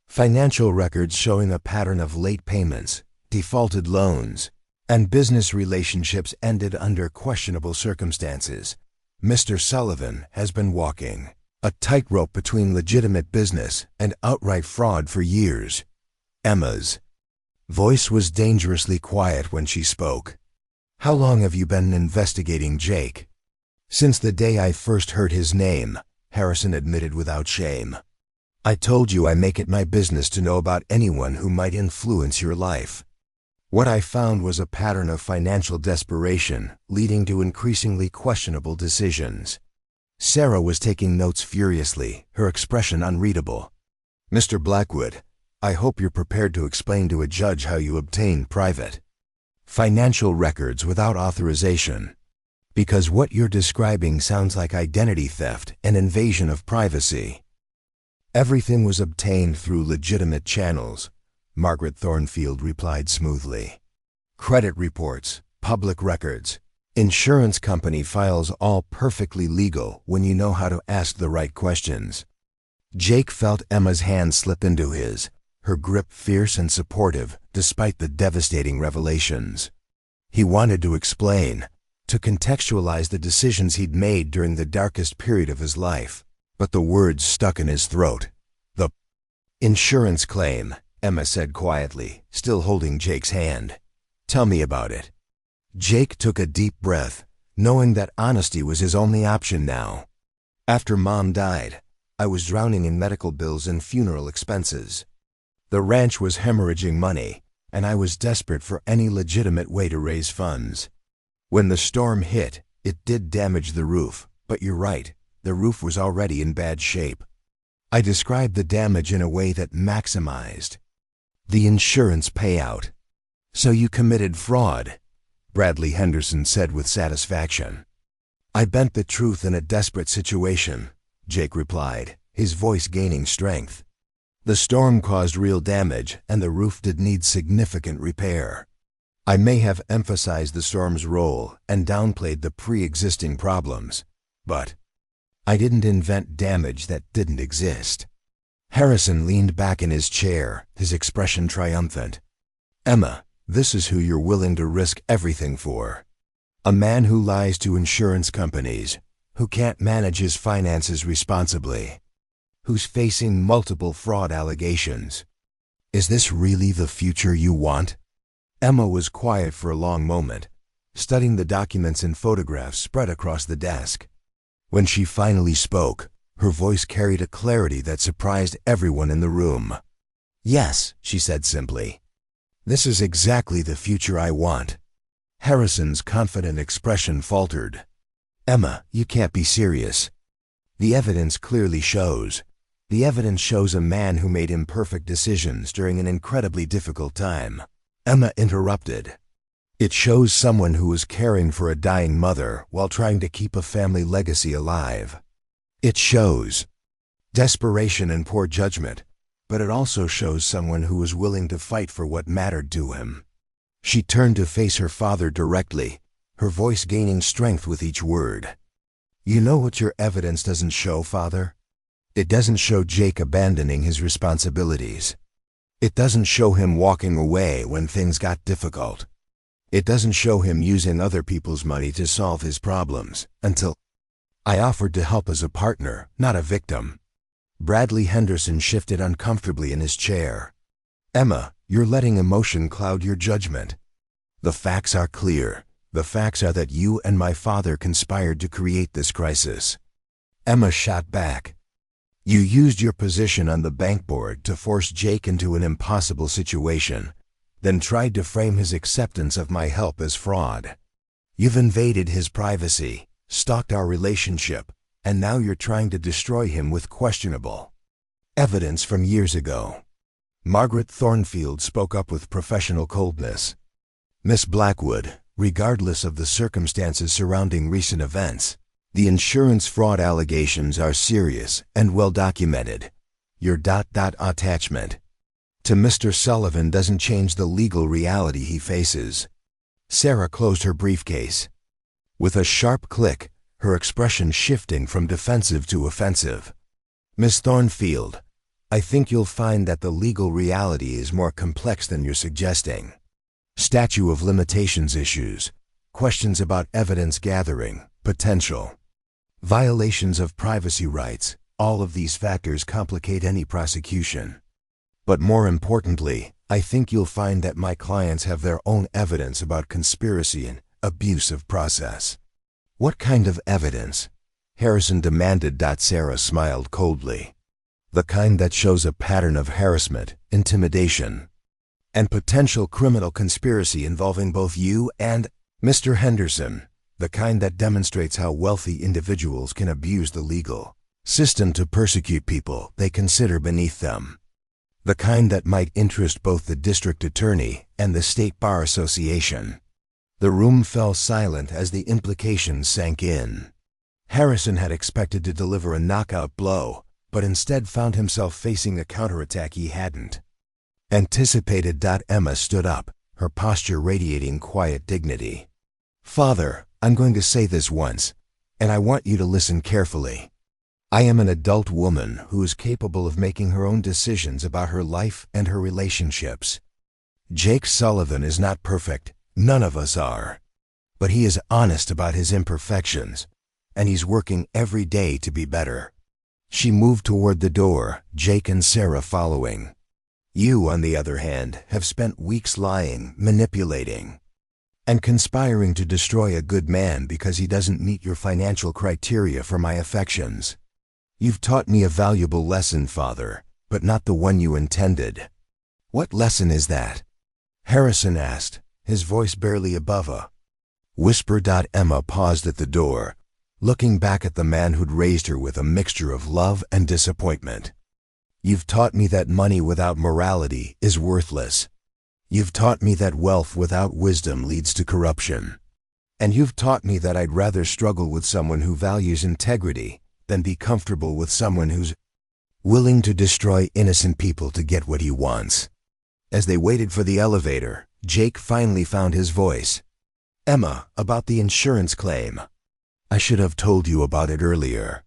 Financial records showing a pattern of late payments, defaulted loans, and business relationships ended under questionable circumstances. Mr. Sullivan has been walking a tightrope between legitimate business and outright fraud for years. Emma's voice was dangerously quiet when she spoke. How long have you been investigating Jake? Since the day I first heard his name, Harrison admitted without shame. I told you I make it my business to know about anyone who might influence your life. What I found was a pattern of financial desperation leading to increasingly questionable decisions. Sarah was taking notes furiously, her expression unreadable. Mr. Blackwood, I hope you're prepared to explain to a judge how you obtain private financial records without authorization. Because what you're describing sounds like identity theft and invasion of privacy. Everything was obtained through legitimate channels, Margaret Thornfield replied smoothly. Credit reports, public records, insurance company files, all perfectly legal when you know how to ask the right questions. Jake felt Emma's hand slip into his, her grip fierce and supportive despite the devastating revelations. He wanted to explain, to contextualize the decisions he'd made during the darkest period of his life, but the words stuck in his throat. The insurance claim, Emma said quietly, still holding Jake's hand. Tell me about it. Jake took a deep breath, knowing that honesty was his only option now. After Mom died, I was drowning in medical bills and funeral expenses. The ranch was hemorrhaging money, and I was desperate for any legitimate way to raise funds. When the storm hit, It did damage the roof, but you're right, the roof was already in bad shape. I described the damage in a way that maximized the insurance payout. So you committed fraud, Bradley Henderson said with satisfaction. I bent the truth in a desperate situation, Jake replied, his voice gaining strength. The storm caused real damage, and the roof did need significant repair. I may have emphasized the storm's role and downplayed the pre-existing problems, but I didn't invent damage that didn't exist. Harrison leaned back in his chair, his expression triumphant. Emma, this is who you're willing to risk everything for. A man who lies to insurance companies, who can't manage his finances responsibly, who's facing multiple fraud allegations. Is this really the future you want? Emma was quiet for a long moment, studying the documents and photographs spread across the desk. When she finally spoke, her voice carried a clarity that surprised everyone in the room. Yes, she said simply. This is exactly the future I want. Harrison's confident expression faltered. Emma, you can't be serious. The evidence clearly shows. The evidence shows a man who made imperfect decisions during an incredibly difficult time. Emma interrupted. It shows someone who was caring for a dying mother while trying to keep a family legacy alive. It shows desperation and poor judgment, but it also shows someone who was willing to fight for what mattered to him. She turned to face her father directly, her voice gaining strength with each word. You know what your evidence doesn't show, Father? It doesn't show Jake abandoning his responsibilities. It doesn't show him walking away when things got difficult. It doesn't show him using other people's money to solve his problems until I offered to help as a partner, not a victim. Bradley Henderson shifted uncomfortably in his chair. Emma, you're letting emotion cloud your judgment. The facts are clear. The facts are that you and my father conspired to create this crisis. Emma shot back. You used your position on the bank board to force Jake into an impossible situation, then tried to frame his acceptance of my help as fraud. You've invaded his privacy, stalked our relationship, and now you're trying to destroy him with questionable evidence from years ago. Margaret Thornfield spoke up with professional coldness. Miss Blackwood, regardless of the circumstances surrounding recent events, the insurance fraud allegations are serious and well documented. Your ... attachment to Mr. Sullivan doesn't change the legal reality he faces. Sarah closed her briefcase. With a sharp click, her expression shifting from defensive to offensive. Miss Thornfield, I think you'll find that the legal reality is more complex than you're suggesting. Statute of limitations issues, questions about evidence gathering, potential violations of privacy rights, all of these factors complicate any prosecution. But more importantly, I think you'll find that my clients have their own evidence about conspiracy and abuse of process. What kind of evidence? Harrison demanded. Sarah smiled coldly. The kind that shows a pattern of harassment, intimidation, and potential criminal conspiracy involving both you and Mr. Henderson. The kind that demonstrates how wealthy individuals can abuse the legal system to persecute people they consider beneath them. The kind that might interest both the district attorney and the State Bar Association. The room fell silent as the implications sank in. Harrison had expected to deliver a knockout blow, but instead found himself facing a counterattack he hadn't anticipated. Emma stood up, her posture radiating quiet dignity. Father, I'm going to say this once, and I want you to listen carefully. I am an adult woman who is capable of making her own decisions about her life and her relationships. Jake Sullivan is not perfect, none of us are. But he is honest about his imperfections, and he's working every day to be better. She moved toward the door, Jake and Sarah following. You, on the other hand, have spent weeks lying, manipulating, and conspiring to destroy a good man because he doesn't meet your financial criteria for my affections. You've taught me a valuable lesson, Father, but not the one you intended. What lesson is that? Harrison asked, his voice barely above a whispered. Emma paused at the door, looking back at the man who'd raised her with a mixture of love and disappointment. You've taught me that money without morality is worthless. You've taught me that wealth without wisdom leads to corruption. And you've taught me that I'd rather struggle with someone who values integrity than be comfortable with someone who's willing to destroy innocent people to get what he wants. As they waited for the elevator, Jake finally found his voice. Emma, about the insurance claim. I should have told you about it earlier.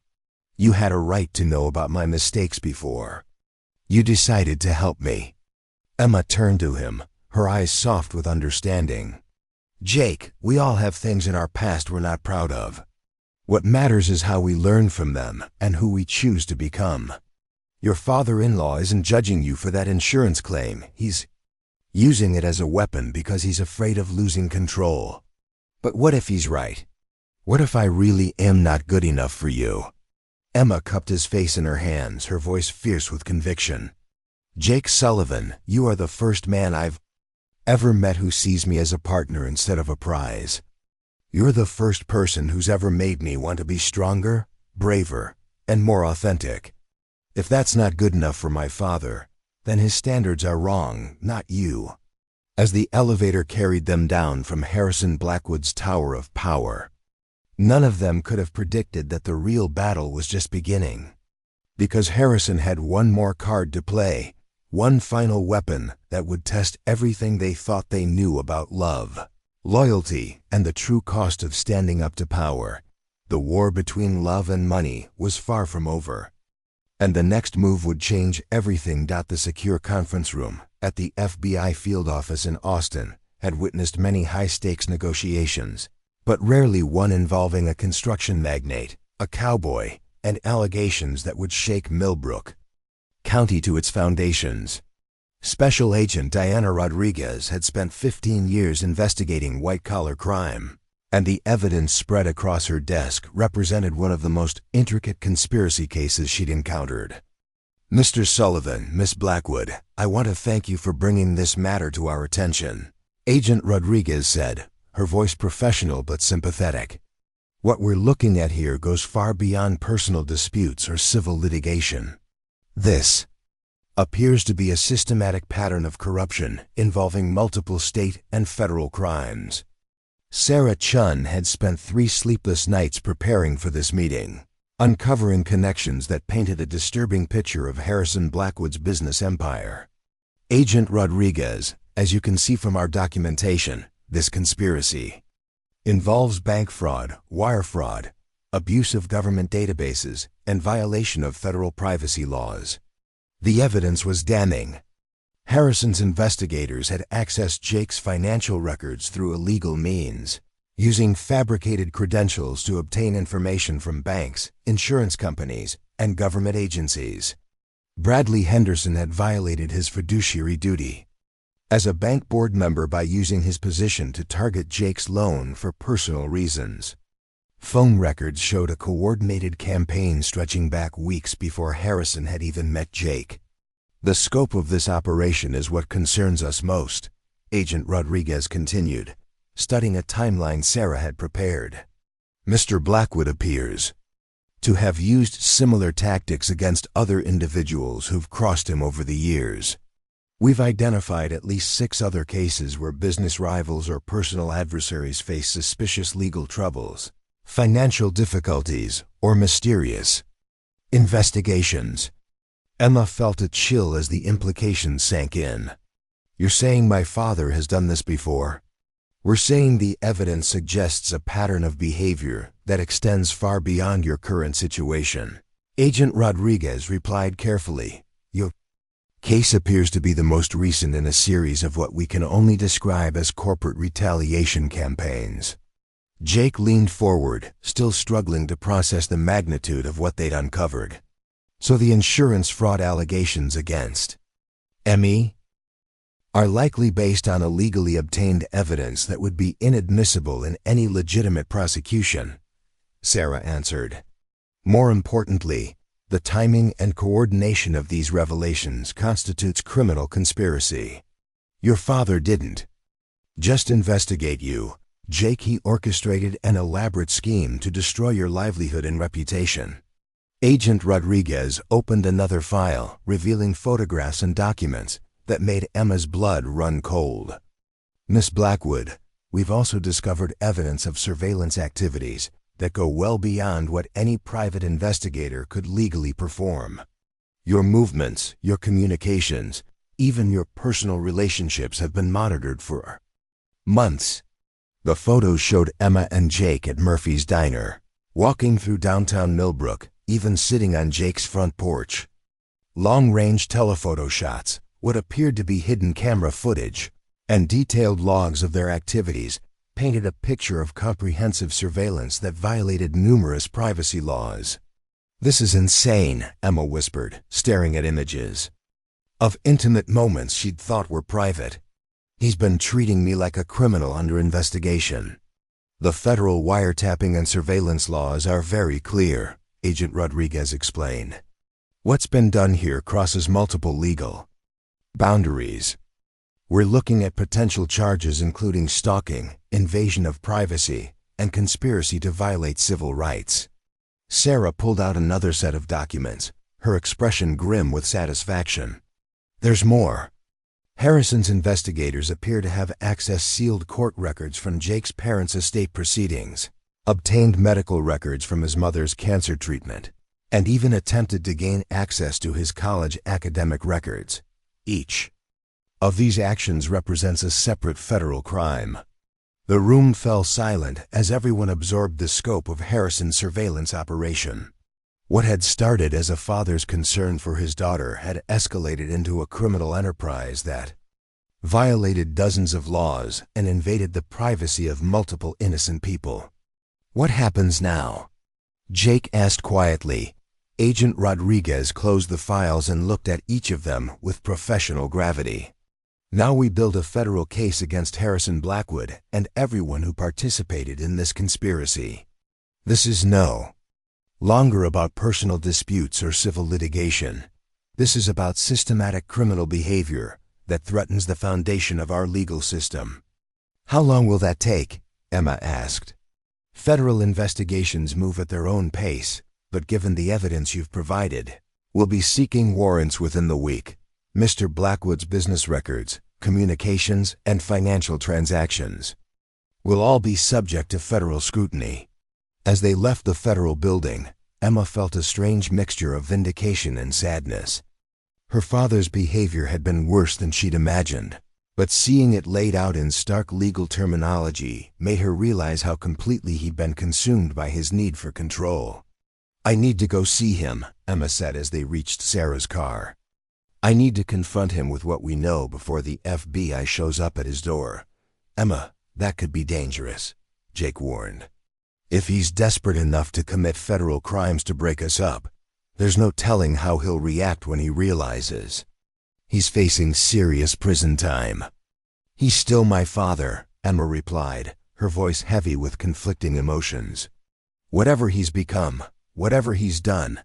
You had a right to know about my mistakes before. You decided to help me. Emma turned to him, her eyes soft with understanding. Jake, we all have things in our past we're not proud of. What matters is how we learn from them and who we choose to become. Your father-in-law isn't judging you for that insurance claim. He's using it as a weapon because he's afraid of losing control. But what if he's right? What if I really am not good enough for you? Emma cupped his face in her hands, her voice fierce with conviction. Jake Sullivan, you are the first man I've ever met who sees me as a partner instead of a prize. You're the first person who's ever made me want to be stronger, braver, and more authentic. If that's not good enough for my father, then his standards are wrong, not you. As the elevator carried them down from Harrison Blackwood's tower of power, none of them could have predicted that the real battle was just beginning. Because Harrison had one more card to play, one final weapon that would test everything they thought they knew about love, loyalty, and the true cost of standing up to power. The war between love and money was far from over. And the next move would change everything. The secure conference room at the FBI field office in Austin had witnessed many high-stakes negotiations, but rarely one involving a construction magnate, a cowboy, and allegations that would shake Millbrook County to its foundations. Special Agent Diana Rodriguez had spent 15 years investigating white-collar crime, and the evidence spread across her desk represented one of the most intricate conspiracy cases she'd encountered. Mr. Sullivan, Miss Blackwood, I want to thank you for bringing this matter to our attention, Agent Rodriguez said, her voice professional but sympathetic. What we're looking at here goes far beyond personal disputes or civil litigation. This appears to be a systematic pattern of corruption involving multiple state and federal crimes. Sarah Chun had spent 3 sleepless nights preparing for this meeting, uncovering connections that painted a disturbing picture of Harrison Blackwood's business empire. Agent Rodriguez, as you can see from our documentation, this conspiracy involves bank fraud, wire fraud, abuse of government databases, and violation of federal privacy laws. The evidence was damning. Harrison's investigators had accessed Jake's financial records through illegal means, using fabricated credentials to obtain information from banks, insurance companies, and government agencies. Bradley Henderson had violated his fiduciary duty as a bank board member by using his position to target Jake's loan for personal reasons. Phone records showed a coordinated campaign stretching back weeks before Harrison had even met Jake. The scope of this operation is what concerns us most, Agent Rodriguez continued, studying a timeline Sarah had prepared. Mr. Blackwood appears to have used similar tactics against other individuals who've crossed him over the years. We've identified at least 6 other cases where business rivals or personal adversaries face suspicious legal troubles, financial difficulties, or mysterious investigations. Emma felt a chill as the implications sank in. You're saying my father has done this before? We're saying the evidence suggests a pattern of behavior that extends far beyond your current situation. Agent Rodriguez replied carefully. Your case appears to be the most recent in a series of what we can only describe as corporate retaliation campaigns. Jake leaned forward, still struggling to process the magnitude of what they'd uncovered. So the insurance fraud allegations against Emmy are likely based on illegally obtained evidence that would be inadmissible in any legitimate prosecution, Sarah answered. More importantly, the timing and coordination of these revelations constitutes criminal conspiracy. Your father didn't just investigate you, Jake, he orchestrated an elaborate scheme to destroy your livelihood and reputation. Agent Rodriguez opened another file, revealing photographs and documents that made Emma's blood run cold. Miss Blackwood, we've also discovered evidence of surveillance activities that go well beyond what any private investigator could legally perform. Your movements, your communications, even your personal relationships have been monitored for months. The photos showed Emma and Jake at Murphy's Diner, walking through downtown Millbrook, even sitting on Jake's front porch. Long-range telephoto shots, what appeared to be hidden camera footage, and detailed logs of their activities painted a picture of comprehensive surveillance that violated numerous privacy laws. "This is insane," Emma whispered, staring at images of intimate moments she'd thought were private. "He's been treating me like a criminal under investigation." "The federal wiretapping and surveillance laws are very clear," Agent Rodriguez explained. "What's been done here crosses multiple legal boundaries. We're looking at potential charges including stalking, invasion of privacy, and conspiracy to violate civil rights." Sarah pulled out another set of documents, her expression grim with satisfaction. "There's more. Harrison's investigators appear to have accessed sealed court records from Jake's parents' estate proceedings, obtained medical records from his mother's cancer treatment, and even attempted to gain access to his college academic records. Each of these actions represents a separate federal crime." The room fell silent as everyone absorbed the scope of Harrison's surveillance operation. What had started as a father's concern for his daughter had escalated into a criminal enterprise that violated dozens of laws and invaded the privacy of multiple innocent people. "What happens now?" Jake asked quietly. Agent Rodriguez closed the files and looked at each of them with professional gravity. "Now we build a federal case against Harrison Blackwood and everyone who participated in this conspiracy. This is no longer about personal disputes or civil litigation. This is about systematic criminal behavior that threatens the foundation of our legal system." "How long will that take?" Emma asked. "Federal investigations move at their own pace, but given the evidence you've provided, we'll be seeking warrants within the week. Mr. Blackwood's business records, communications, and financial transactions will all be subject to federal scrutiny." As they left the federal building, Emma felt a strange mixture of vindication and sadness. Her father's behavior had been worse than she'd imagined, but seeing it laid out in stark legal terminology made her realize how completely he'd been consumed by his need for control. "I need to go see him," Emma said as they reached Sarah's car. "I need to confront him with what we know before the FBI shows up at his door." "Emma, that could be dangerous," Jake warned. "If he's desperate enough to commit federal crimes to break us up, there's no telling how he'll react when he realizes he's facing serious prison time." "He's still my father," Emma replied, her voice heavy with conflicting emotions. "Whatever he's become, whatever he's done,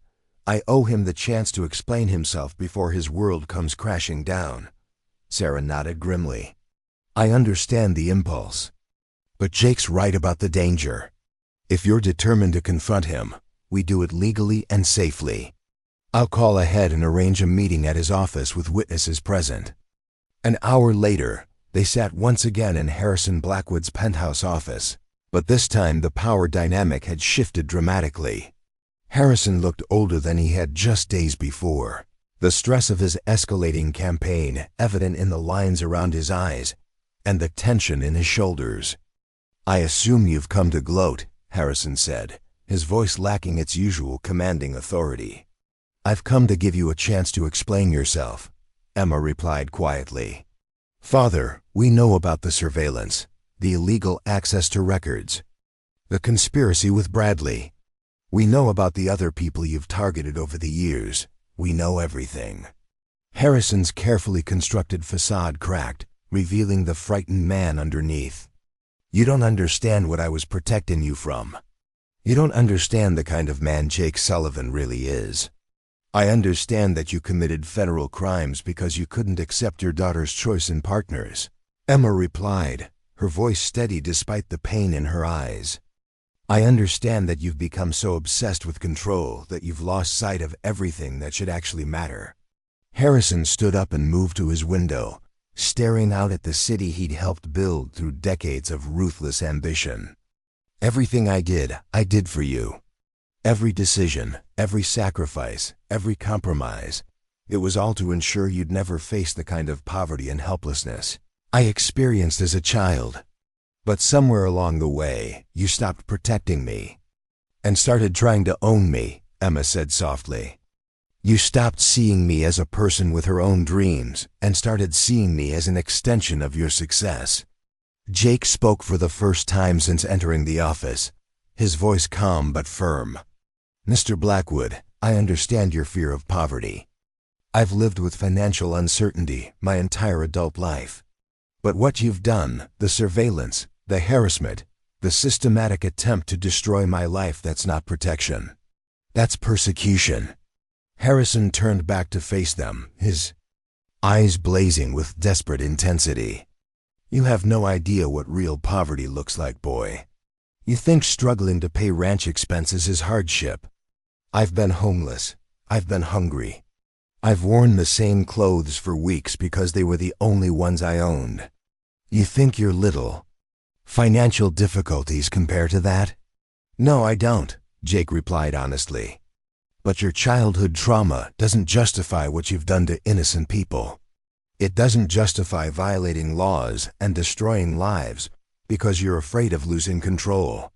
I owe him the chance to explain himself before his world comes crashing down." Sarah nodded grimly. "I understand the impulse, but Jake's right about the danger. If you're determined to confront him, we do it legally and safely. I'll call ahead and arrange a meeting at his office with witnesses present." An hour later, they sat once again in Harrison Blackwood's penthouse office, but this time the power dynamic had shifted dramatically. Harrison looked older than he had just days before, the stress of his escalating campaign evident in the lines around his eyes and the tension in his shoulders. "I assume you've come to gloat," Harrison said, his voice lacking its usual commanding authority. "I've come to give you a chance to explain yourself," Emma replied quietly. "Father, we know about the surveillance, the illegal access to records, the conspiracy with Bradley. We know about the other people you've targeted over the years. We know everything." Harrison's carefully constructed facade cracked, revealing the frightened man underneath. "You don't understand what I was protecting you from. You don't understand the kind of man Jake Sullivan really is. I understand that you committed federal crimes because you couldn't accept your daughter's choice in partners," Emma replied, her voice steady despite the pain in her eyes. "I understand that you've become so obsessed with control that you've lost sight of everything that should actually matter." Harrison stood up and moved to his window, staring out at the city he'd helped build through decades of ruthless ambition. "Everything I did for you. Every decision, every sacrifice, every compromise. It was all to ensure you'd never face the kind of poverty and helplessness I experienced as a child. But somewhere along the way, you stopped protecting me and started trying to own me," Emma said softly. "You stopped seeing me as a person with her own dreams and started seeing me as an extension of your success." Jake spoke for the first time since entering the office, his voice calm but firm. "Mr. Blackwood, I understand your fear of poverty. I've lived with financial uncertainty my entire adult life. But what you've done, the surveillance, the harassment, the systematic attempt to destroy my life, that's not protection. That's persecution." Harrison turned back to face them, his eyes blazing with desperate intensity. "You have no idea what real poverty looks like, boy. You think struggling to pay ranch expenses is hardship. I've been homeless. I've been hungry. I've worn the same clothes for weeks because they were the only ones I owned. You think you're little. Financial difficulties compare to that?" "No, I don't," Jake replied honestly. "But your childhood trauma doesn't justify what you've done to innocent people. It doesn't justify violating laws and destroying lives because you're afraid of losing control."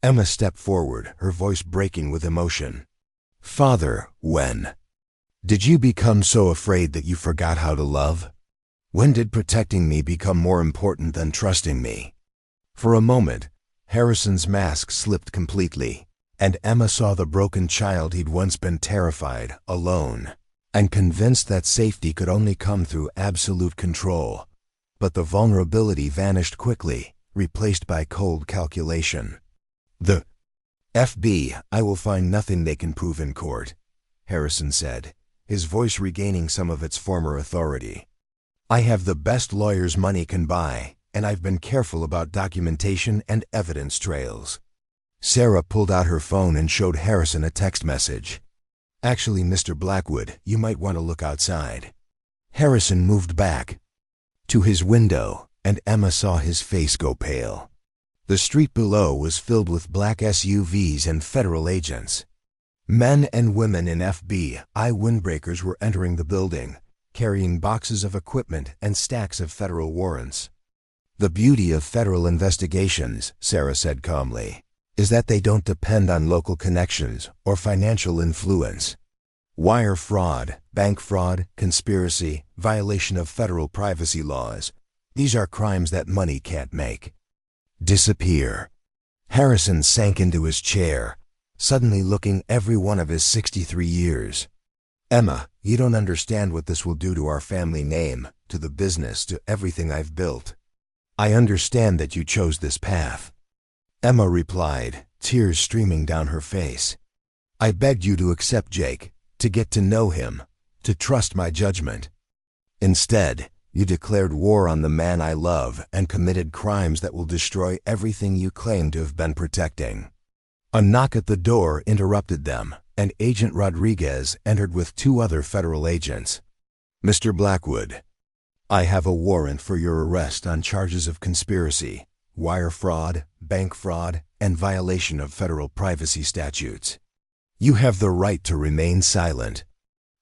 Emma stepped forward, her voice breaking with emotion. "Father, when did you become so afraid that you forgot how to love? When did protecting me become more important than trusting me?" For a moment, Harrison's mask slipped completely, and Emma saw the broken child he'd once been terrified, alone, and convinced that safety could only come through absolute control. But the vulnerability vanished quickly, replaced by cold calculation. "The FBI will find nothing they can prove in court," Harrison said, his voice regaining some of its former authority. "I have the best lawyers money can buy, and I've been careful about documentation and evidence trails." Sarah pulled out her phone and showed Harrison a text message. "Actually, Mr. Blackwood, you might want to look outside." Harrison moved back to his window, and Emma saw his face go pale. The street below was filled with black SUVs and federal agents. Men and women in FBI windbreakers were entering the building, carrying boxes of equipment and stacks of federal warrants. "The beauty of federal investigations," Sarah said calmly, "is that they don't depend on local connections or financial influence. Wire fraud, bank fraud, conspiracy, violation of federal privacy laws, these are crimes that money can't make disappear." Harrison sank into his chair, suddenly looking every one of his 63 years. "Emma, you don't understand what this will do to our family name, to the business, to everything I've built. I understand that you chose this path." Emma replied, tears streaming down her face. "I begged you to accept Jake, to get to know him, to trust my judgment. Instead, you declared war on the man I love and committed crimes that will destroy everything you claim to have been protecting." A knock at the door interrupted them, and Agent Rodriguez entered with 2 other federal agents. "Mr. Blackwood, I have a warrant for your arrest on charges of conspiracy, wire fraud, bank fraud, and violation of federal privacy statutes. You have the right to remain silent."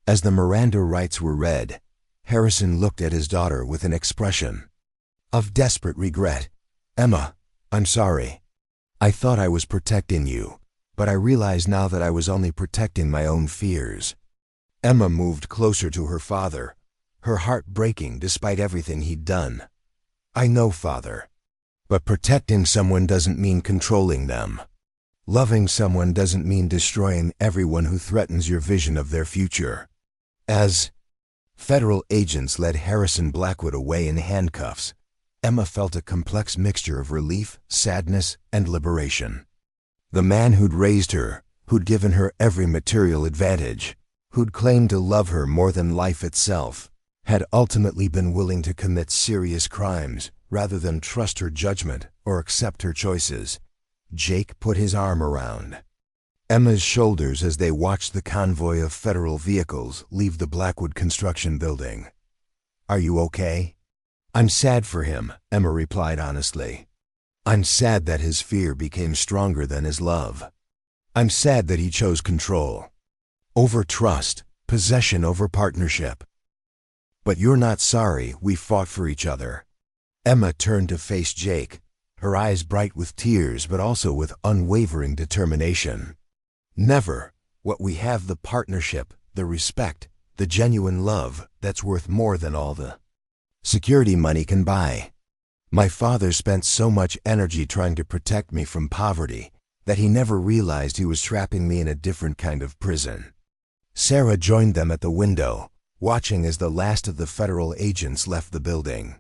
As the Miranda rights were read, Harrison looked at his daughter with an expression of desperate regret. "Emma, I'm sorry. I thought I was protecting you, but I realize now that I was only protecting my own fears." Emma moved closer to her father, her heart breaking despite everything he'd done. "I know, Father. But protecting someone doesn't mean controlling them. Loving someone doesn't mean destroying everyone who threatens your vision of their future." As federal agents led Harrison Blackwood away in handcuffs, Emma felt a complex mixture of relief, sadness, and liberation. The man who'd raised her, who'd given her every material advantage, who'd claimed to love her more than life itself, had ultimately been willing to commit serious crimes rather than trust her judgment or accept her choices. Jake put his arm around Emma's shoulders as they watched the convoy of federal vehicles leave the Blackwood construction building. "Are you okay?" "I'm sad for him," Emma replied honestly. "I'm sad that his fear became stronger than his love. I'm sad that he chose control over trust, possession over partnership. But you're not sorry we fought for each other." Emma turned to face Jake, her eyes bright with tears but also with unwavering determination. "Never. What we have, the partnership, the respect, the genuine love that's worth more than all the security money can buy. My father spent so much energy trying to protect me from poverty that he never realized he was trapping me in a different kind of prison." Sarah joined them at the window, watching as the last of the federal agents left the building.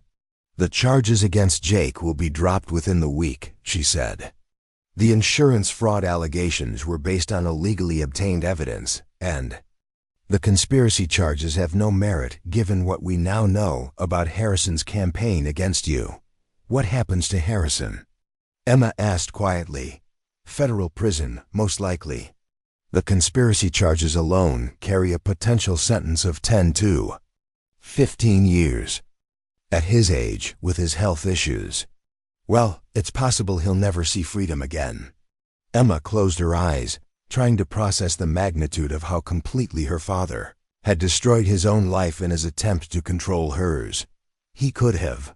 "The charges against Jake will be dropped within the week," she said. "The insurance fraud allegations were based on illegally obtained evidence, and the conspiracy charges have no merit given what we now know about Harrison's campaign against you." "What happens to Harrison?" Emma asked quietly. "Federal prison, most likely. The conspiracy charges alone carry a potential sentence of 10 to 15 years. At his age, with his health issues, well, it's possible he'll never see freedom again." Emma closed her eyes, trying to process the magnitude of how completely her father had destroyed his own life in his attempt to control hers. He could have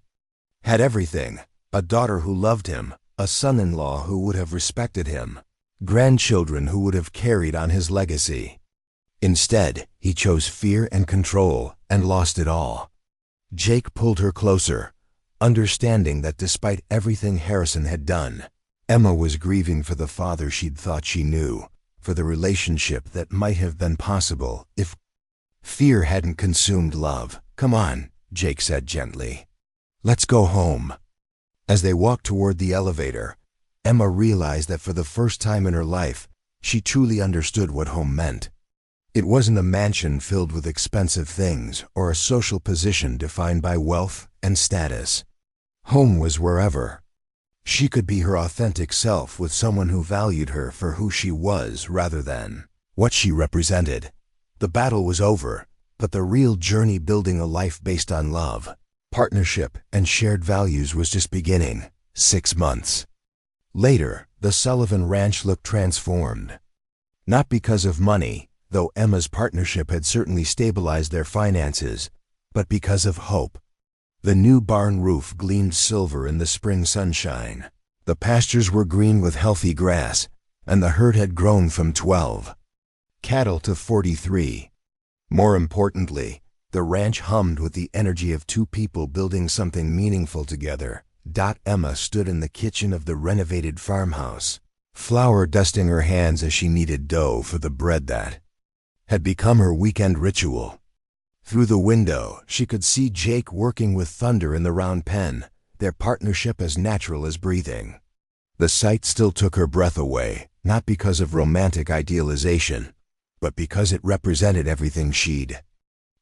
had everything: a daughter who loved him, a son-in-law who would have respected him, grandchildren who would have carried on his legacy. Instead, he chose fear and control and lost it all. Jake pulled her closer, understanding that despite everything Harrison had done, Emma was grieving for the father she'd thought she knew, for the relationship that might have been possible if fear hadn't consumed love. "Come on," Jake said gently. "Let's go home." As they walked toward the elevator, Emma realized that for the first time in her life, she truly understood what home meant. It wasn't a mansion filled with expensive things or a social position defined by wealth and status. Home was wherever she could be her authentic self with someone who valued her for who she was rather than what she represented. The battle was over, but the real journey building a life based on love, partnership, and shared values was just beginning. 6 months later, the Sullivan Ranch looked transformed. Not because of money, though Emma's partnership had certainly stabilized their finances, but because of hope. The new barn roof gleamed silver in the spring sunshine. The pastures were green with healthy grass, and the herd had grown from 12 cattle to 43. More importantly, the ranch hummed with the energy of two people building something meaningful together. Emma stood in the kitchen of the renovated farmhouse, flour dusting her hands as she kneaded dough for the bread that had become her weekend ritual. Through the window, she could see Jake working with Thunder in the round pen, their partnership as natural as breathing. The sight still took her breath away, not because of romantic idealization, but because it represented everything she'd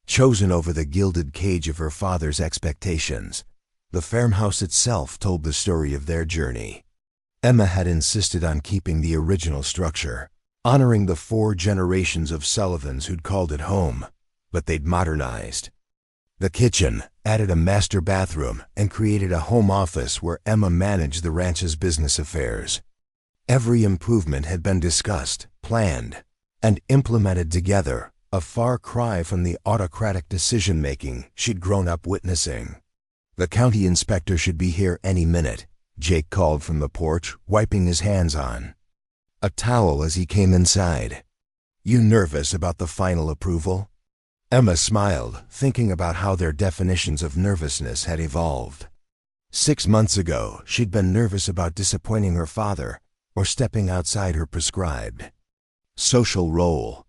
chosen over the gilded cage of her father's expectations. The farmhouse itself told the story of their journey. Emma had insisted on keeping the original structure, honoring the 4 generations of Sullivans who'd called it home, but they'd modernized the kitchen, added a master bathroom, and created a home office where Emma managed the ranch's business affairs. Every improvement had been discussed, planned, and implemented together, a far cry from the autocratic decision-making she'd grown up witnessing. "The county inspector should be here any minute," Jake called from the porch, wiping his hands on a towel as he came inside. "You nervous about the final approval?" Emma smiled, thinking about how their definitions of nervousness had evolved. 6 months ago, she'd been nervous about disappointing her father or stepping outside her prescribed social role.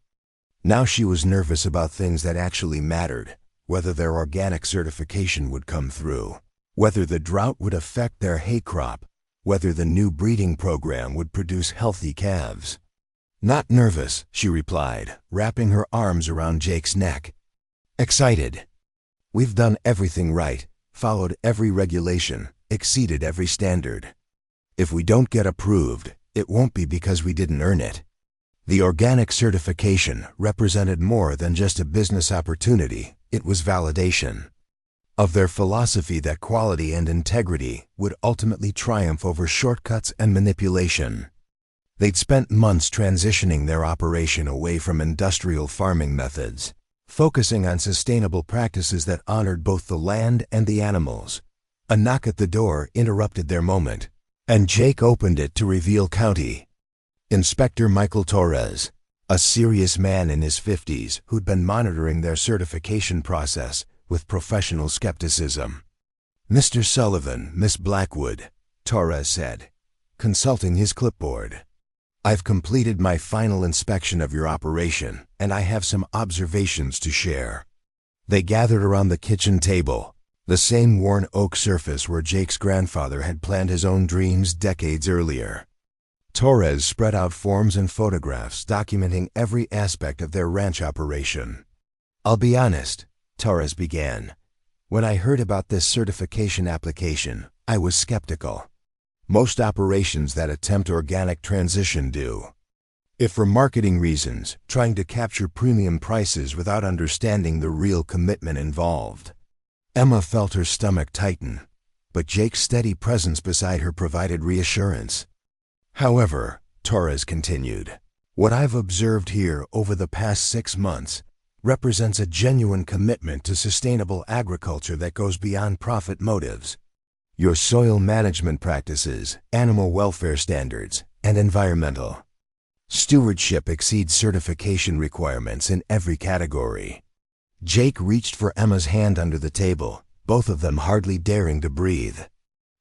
Now she was nervous about things that actually mattered: whether their organic certification would come through, whether the drought would affect their hay crop, whether the new breeding program would produce healthy calves. "Not nervous," she replied, wrapping her arms around Jake's neck. "Excited. We've done everything right, followed every regulation, exceeded every standard. If we don't get approved, it won't be because we didn't earn it. The organic certification represented more than just a business opportunity, it was validation of their philosophy that quality and integrity would ultimately triumph over shortcuts and manipulation. They'd spent months transitioning their operation away from industrial farming methods, focusing on sustainable practices that honored both the land and the animals. A knock at the door interrupted their moment, and Jake opened it to reveal County Inspector Michael Torres, a serious man in his 50s who'd been monitoring their certification process with professional skepticism. "Mr. Sullivan, Miss Blackwood," Torres said, consulting his clipboard. "I've completed my final inspection of your operation, and I have some observations to share." They gathered around the kitchen table, the same worn oak surface where Jake's grandfather had planned his own dreams decades earlier. Torres spread out forms and photographs documenting every aspect of their ranch operation. "I'll be honest," Torres began. "When I heard about this certification application, I was skeptical. Most operations that attempt organic transition do. If for marketing reasons, trying to capture premium prices without understanding the real commitment involved." Emma felt her stomach tighten, but Jake's steady presence beside her provided reassurance. "However," Torres continued, "what I've observed here over the past 6 months represents a genuine commitment to sustainable agriculture that goes beyond profit motives. Your soil management practices, animal welfare standards, and environmental stewardship exceed certification requirements in every category." Jake reached for Emma's hand under the table, both of them hardly daring to breathe.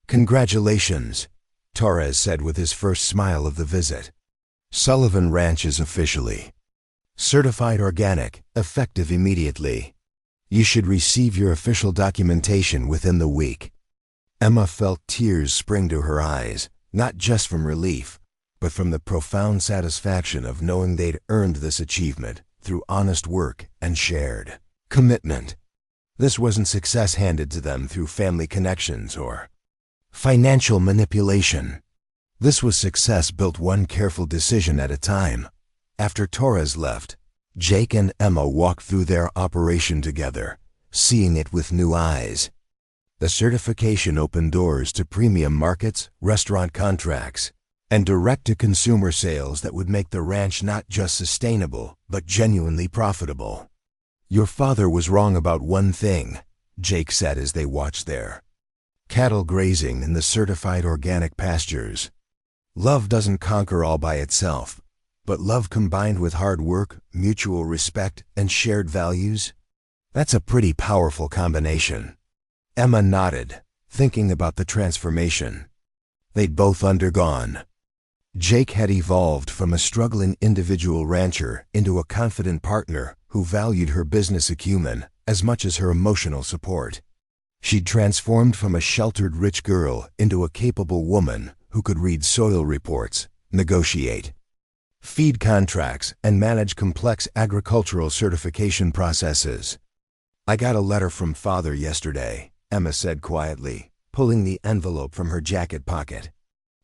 "Congratulations," Torres said with his first smile of the visit. "Sullivan Ranch is officially certified organic, effective immediately. You should receive your official documentation within the week." Emma felt tears spring to her eyes, not just from relief, but from the profound satisfaction of knowing they'd earned this achievement through honest work and shared commitment. This wasn't success handed to them through family connections or financial manipulation. This was success built one careful decision at a time. After Torres left, Jake and Emma walked through their operation together, seeing it with new eyes. The certification opened doors to premium markets, restaurant contracts, and direct-to-consumer sales that would make the ranch not just sustainable, but genuinely profitable. "Your father was wrong about one thing," Jake said as they watched their cattle grazing in the certified organic pastures. "Love doesn't conquer all by itself, but love combined with hard work, mutual respect, and shared values, that's a pretty powerful combination." Emma nodded, thinking about the transformation they'd both undergone. Jake had evolved from a struggling individual rancher into a confident partner who valued her business acumen as much as her emotional support. She'd transformed from a sheltered rich girl into a capable woman who could read soil reports, negotiate feed contracts, and manage complex agricultural certification processes. "I got a letter from Father yesterday," Emma said quietly, pulling the envelope from her jacket pocket.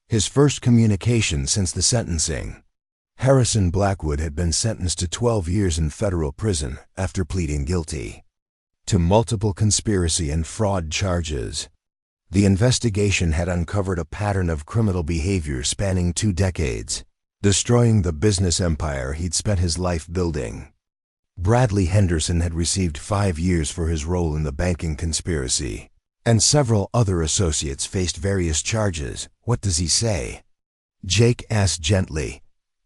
His first communication since the sentencing. Harrison Blackwood had been sentenced to 12 years in federal prison after pleading guilty to multiple conspiracy and fraud charges. The investigation had uncovered a pattern of criminal behavior spanning 2 decades, destroying the business empire he'd spent his life building. Bradley Henderson had received 5 years for his role in the banking conspiracy, and several other associates faced various charges. "What does he say?" Jake asked gently.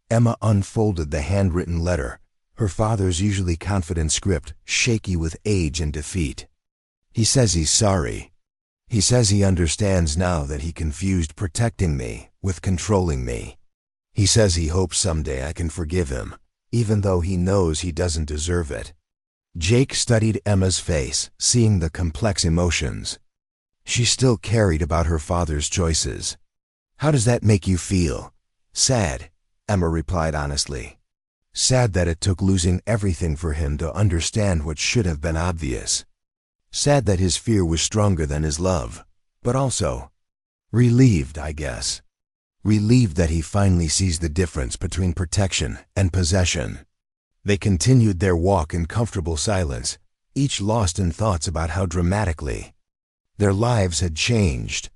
Emma unfolded the handwritten letter, her father's usually confident script shaky with age and defeat. "He says he's sorry. He says he understands now that he confused protecting me with controlling me. He says he hopes someday I can forgive him, even though he knows he doesn't deserve it." Jake studied Emma's face, seeing the complex emotions she still carried about her father's choices. "How does that make you feel?" "Sad," Emma replied honestly. "Sad that it took losing everything for him to understand what should have been obvious. Sad that his fear was stronger than his love, but also Relieved, I guess. Relieved that he finally sees the difference between protection and possession. They continued their walk in comfortable silence, each lost in thoughts about how dramatically their lives had changed.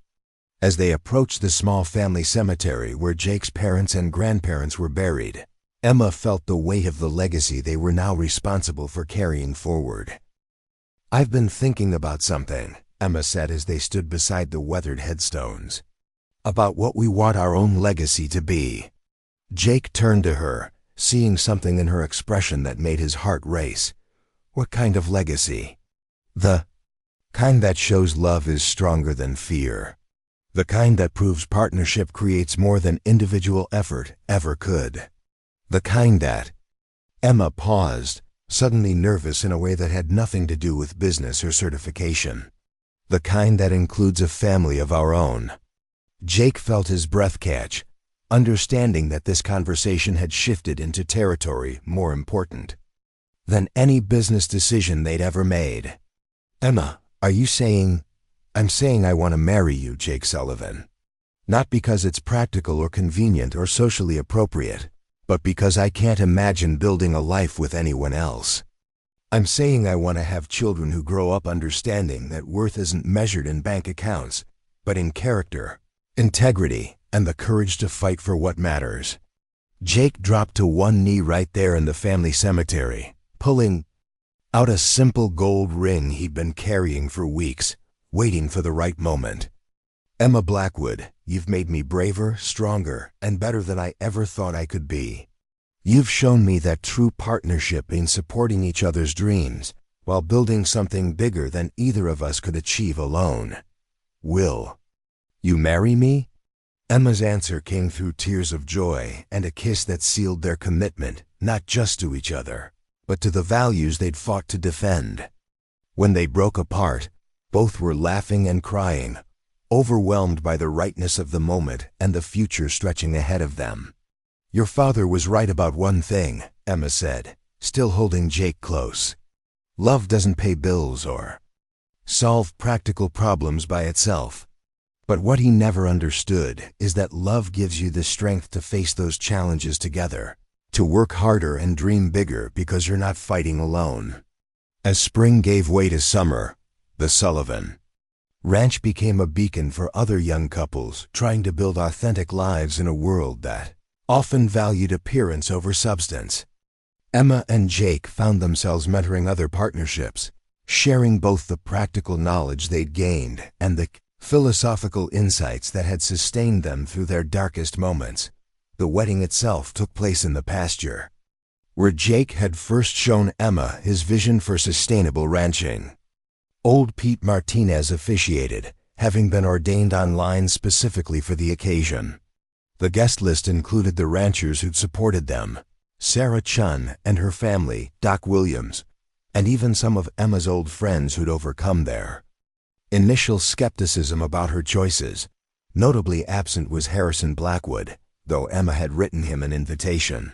As they approached the small family cemetery where Jake's parents and grandparents were buried, Emma felt the weight of the legacy they were now responsible for carrying forward. "I've been thinking about something," Emma said as they stood beside the weathered headstones. "About what we want our own legacy to be." Jake turned to her, seeing something in her expression that made his heart race. "What kind of legacy?" "The kind that shows love is stronger than fear. The kind that proves partnership creates more than individual effort ever could. The kind that—" Emma paused, suddenly nervous in a way that had nothing to do with business or certification. "The kind that includes a family of our own." Jake felt his breath catch, understanding that this conversation had shifted into territory more important than any business decision they'd ever made. "Emma, are you saying—" "I'm saying I want to marry you, Jake Sullivan. Not because it's practical or convenient or socially appropriate, but because I can't imagine building a life with anyone else. I'm saying I want to have children who grow up understanding that worth isn't measured in bank accounts, but in character, integrity, and the courage to fight for what matters." Jake dropped to one knee right there in the family cemetery, pulling out a simple gold ring he'd been carrying for weeks, waiting for the right moment. "Emma Blackwood, you've made me braver, stronger, and better than I ever thought I could be. You've shown me that true partnership means supporting each other's dreams while building something bigger than either of us could achieve alone. Will you marry me?" Emma's answer came through tears of joy and a kiss that sealed their commitment, not just to each other, but to the values they'd fought to defend. When they broke apart, both were laughing and crying, overwhelmed by the rightness of the moment and the future stretching ahead of them. "Your father was right about one thing," Emma said, still holding Jake close. "Love doesn't pay bills or solve practical problems by itself. But what he never understood is that love gives you the strength to face those challenges together, to work harder and dream bigger because you're not fighting alone." As spring gave way to summer, the Sullivan Ranch became a beacon for other young couples trying to build authentic lives in a world that often valued appearance over substance. Emma and Jake found themselves mentoring other partnerships, sharing both the practical knowledge they'd gained and the philosophical insights that had sustained them through their darkest moments. The wedding itself took place in the pasture, where Jake had first shown Emma his vision for sustainable ranching. Old Pete Martinez officiated, having been ordained online specifically for the occasion. The guest list included the ranchers who'd supported them, Sarah Chun and her family, Doc Williams, and even some of Emma's old friends who'd overcome their initial skepticism about her choices. Notably absent was Harrison Blackwood, though Emma had written him an invitation.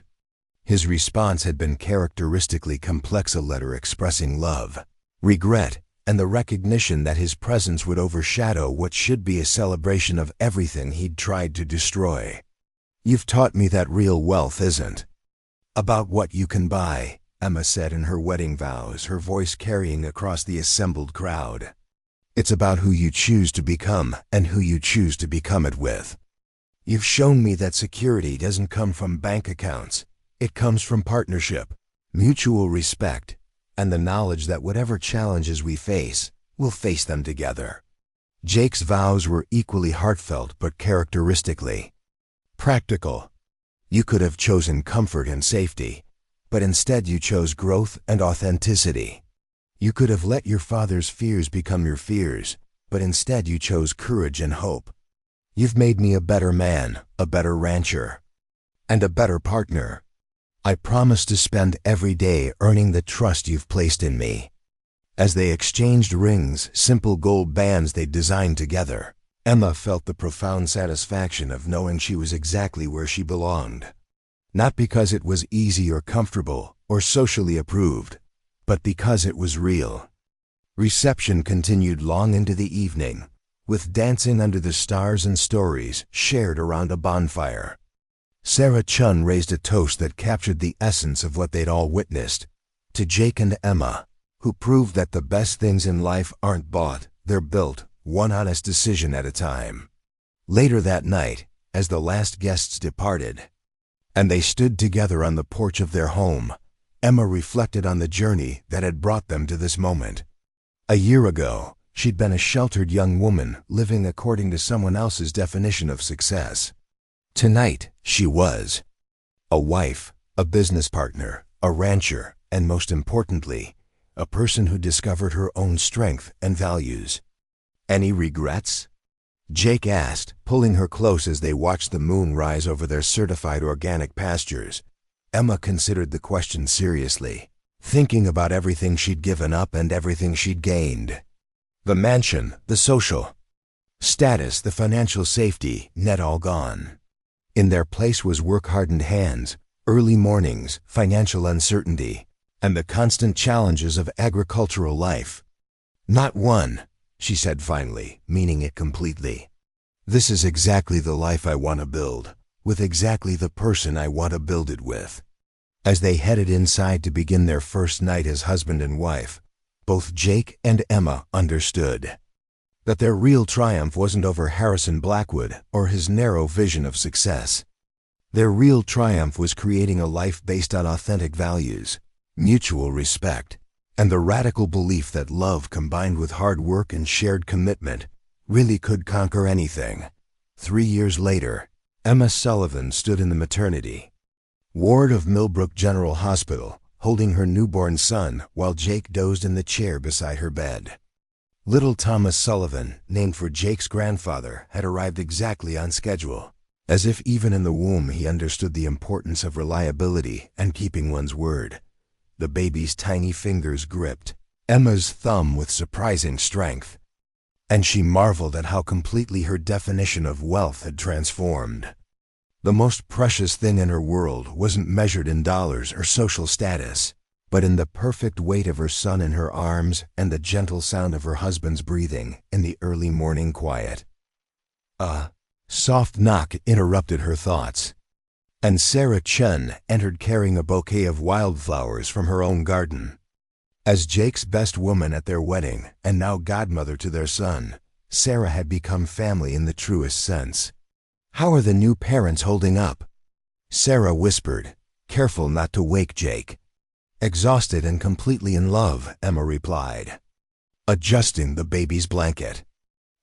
His response had been characteristically complex, a letter expressing love, regret, and the recognition that his presence would overshadow what should be a celebration of everything he'd tried to destroy. "You've taught me that real wealth isn't about what you can buy," Emma said in her wedding vows, her voice carrying across the assembled crowd. "It's about who you choose to become and who you choose to become it with. You've shown me that security doesn't come from bank accounts. It comes from partnership, mutual respect, and the knowledge that whatever challenges we face, we'll face them together." Jake's vows were equally heartfelt but characteristically practical. "You could have chosen comfort and safety, but instead you chose growth and authenticity. You could have let your father's fears become your fears, but instead you chose courage and hope. You've made me a better man, a better rancher, and a better partner. I promise to spend every day earning the trust you've placed in me." As they exchanged rings, simple gold bands they'd designed together, Emma felt the profound satisfaction of knowing she was exactly where she belonged. Not because it was easy or comfortable or socially approved, but because it was real. Reception continued long into the evening, with dancing under the stars and stories shared around a bonfire. Sarah Chun raised a toast that captured the essence of what they'd all witnessed, to Jake and Emma, who proved that the best things in life aren't bought, they're built, one honest decision at a time. Later that night, as the last guests departed, and they stood together on the porch of their home, Emma reflected on the journey that had brought them to this moment. A year ago, she'd been a sheltered young woman living according to someone else's definition of success. Tonight, she was a wife, a business partner, a rancher, and most importantly, a person who discovered her own strength and values. Any regrets? Jake asked, pulling her close as they watched the moon rise over their certified organic pastures. Emma considered the question seriously, thinking about everything she'd given up and everything she'd gained. The mansion, the social status, the financial safety, net all gone. In their place was work-hardened hands, early mornings, financial uncertainty, and the constant challenges of agricultural life. Not one, she said finally, meaning it completely. This is exactly the life I want to build, with exactly the person I want to build it with. As they headed inside to begin their first night as husband and wife, both Jake and Emma understood that their real triumph wasn't over Harrison Blackwood or his narrow vision of success. Their real triumph was creating a life based on authentic values, mutual respect, and the radical belief that love combined with hard work and shared commitment really could conquer anything. 3 years later, Emma Sullivan stood in the maternity ward of Millbrook General Hospital, holding her newborn son while Jake dozed in the chair beside her bed. Little Thomas Sullivan, named for Jake's grandfather, had arrived exactly on schedule, as if even in the womb he understood the importance of reliability and keeping one's word. The baby's tiny fingers gripped Emma's thumb with surprising strength, and she marveled at how completely her definition of wealth had transformed. The most precious thing in her world wasn't measured in dollars or social status, but in the perfect weight of her son in her arms and the gentle sound of her husband's breathing in the early morning quiet. A soft knock interrupted her thoughts, and Sarah Chun entered carrying a bouquet of wildflowers from her own garden. As Jake's best woman at their wedding and now godmother to their son, Sarah had become family in the truest sense. "How are the new parents holding up?" Sarah whispered, careful not to wake Jake. "Exhausted and completely in love," Emma replied, adjusting the baby's blanket.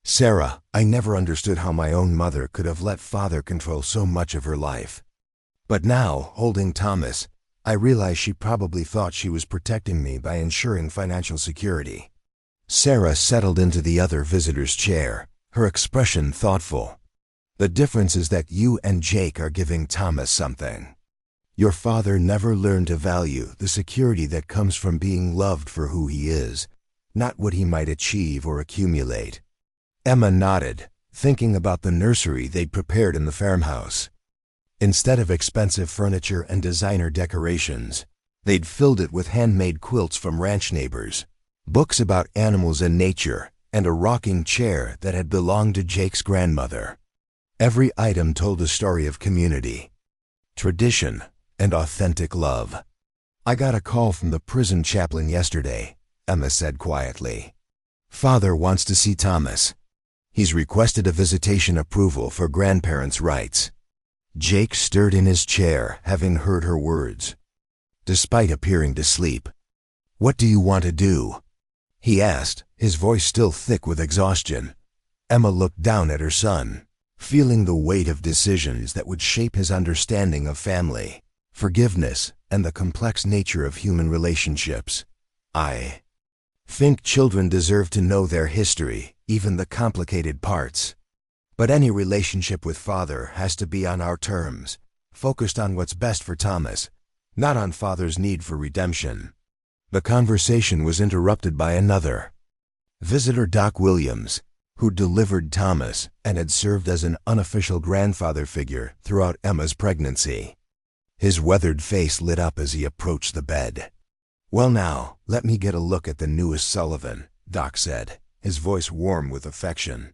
"Sarah, I never understood how my own mother could have let father control so much of her life. But now, holding Thomas, I realize she probably thought she was protecting me by ensuring financial security." Sarah settled into the other visitor's chair, her expression thoughtful. "The difference is that you and Jake are giving Thomas something. Your father never learned to value the security that comes from being loved for who he is, not what he might achieve or accumulate." Emma nodded, thinking about the nursery they'd prepared in the farmhouse. Instead of expensive furniture and designer decorations, they'd filled it with handmade quilts from ranch neighbors, books about animals and nature, and a rocking chair that had belonged to Jake's grandmother. Every item told a story of community, tradition, and authentic love. "I got a call from the prison chaplain yesterday," Emma said quietly. "Father wants to see Thomas. He's requested a visitation approval for grandparents' rights." Jake stirred in his chair, having heard her words, despite appearing to sleep. "What do you want to do?" he asked, his voice still thick with exhaustion. Emma looked down at her son, feeling the weight of decisions that would shape his understanding of family, forgiveness, and the complex nature of human relationships. "I think children deserve to know their history, even the complicated parts. But any relationship with father has to be on our terms, focused on what's best for Thomas, not on father's need for redemption." The conversation was interrupted by another visitor, Doc Williams, who delivered Thomas and had served as an unofficial grandfather figure throughout Emma's pregnancy. His weathered face lit up as he approached the bed. "Well now, let me get a look at the newest Sullivan," Doc said, his voice warm with affection.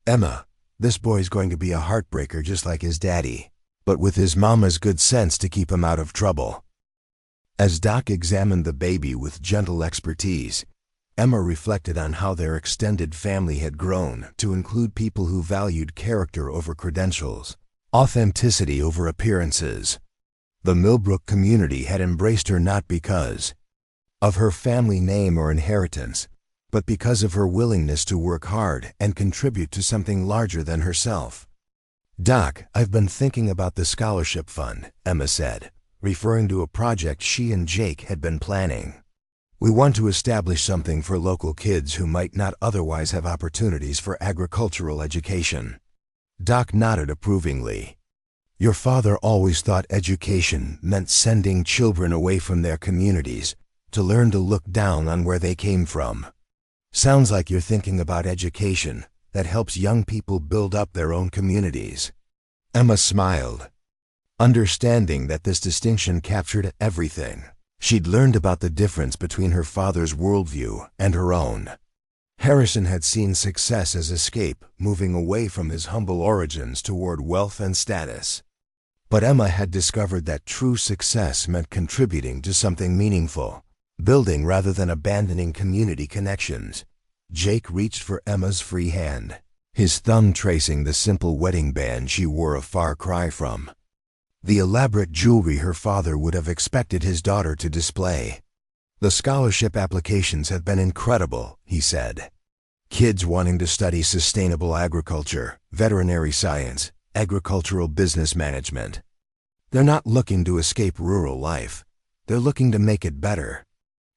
"Emma, this boy's going to be a heartbreaker just like his daddy, but with his mama's good sense to keep him out of trouble." As Doc examined the baby with gentle expertise, Emma reflected on how their extended family had grown to include people who valued character over credentials, authenticity over appearances. The Millbrook community had embraced her not because of her family name or inheritance, but because of her willingness to work hard and contribute to something larger than herself. "Doc, I've been thinking about the scholarship fund," Emma said, referring to a project she and Jake had been planning. "We want to establish something for local kids who might not otherwise have opportunities for agricultural education." Doc nodded approvingly. "Your father always thought education meant sending children away from their communities to learn to look down on where they came from. Sounds like you're thinking about education that helps young people build up their own communities." Emma smiled, understanding that this distinction captured everything. She'd learned about the difference between her father's worldview and her own. Harrison had seen success as escape, moving away from his humble origins toward wealth and status. But Emma had discovered that true success meant contributing to something meaningful, building rather than abandoning community connections. Jake reached for Emma's free hand, his thumb tracing the simple wedding band she wore a far cry from. The elaborate jewelry her father would have expected his daughter to display. "The scholarship applications have been incredible," he said. "Kids wanting to study sustainable agriculture, veterinary science, agricultural business management. They're not looking to escape rural life. They're looking to make it better."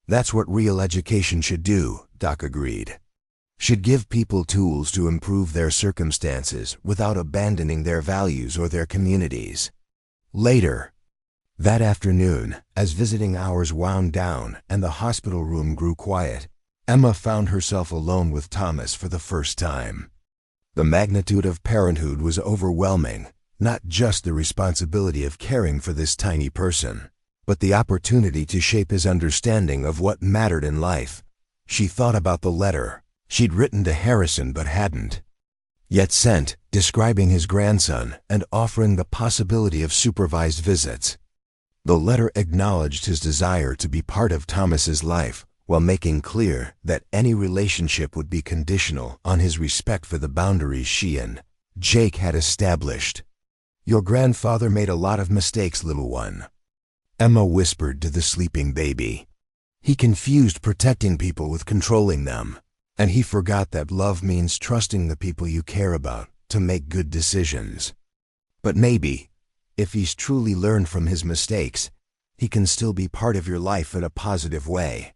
"That's what real education should do," Doc agreed. "Should give people tools to improve their circumstances without abandoning their values or their communities." Later that afternoon, as visiting hours wound down and the hospital room grew quiet, Emma found herself alone with Thomas for the first time. The magnitude of parenthood was overwhelming, not just the responsibility of caring for this tiny person, but the opportunity to shape his understanding of what mattered in life. She thought about the letter she'd written to Harrison but hadn't yet sent, describing his grandson and offering the possibility of supervised visits. The letter acknowledged his desire to be part of Thomas's life, while making clear that any relationship would be conditional on his respect for the boundaries she and Jake had established. "Your grandfather made a lot of mistakes, little one," Emma whispered to the sleeping baby. "He confused protecting people with controlling them, and he forgot that love means trusting the people you care about to make good decisions. But maybe, if he's truly learned from his mistakes, he can still be part of your life in a positive way."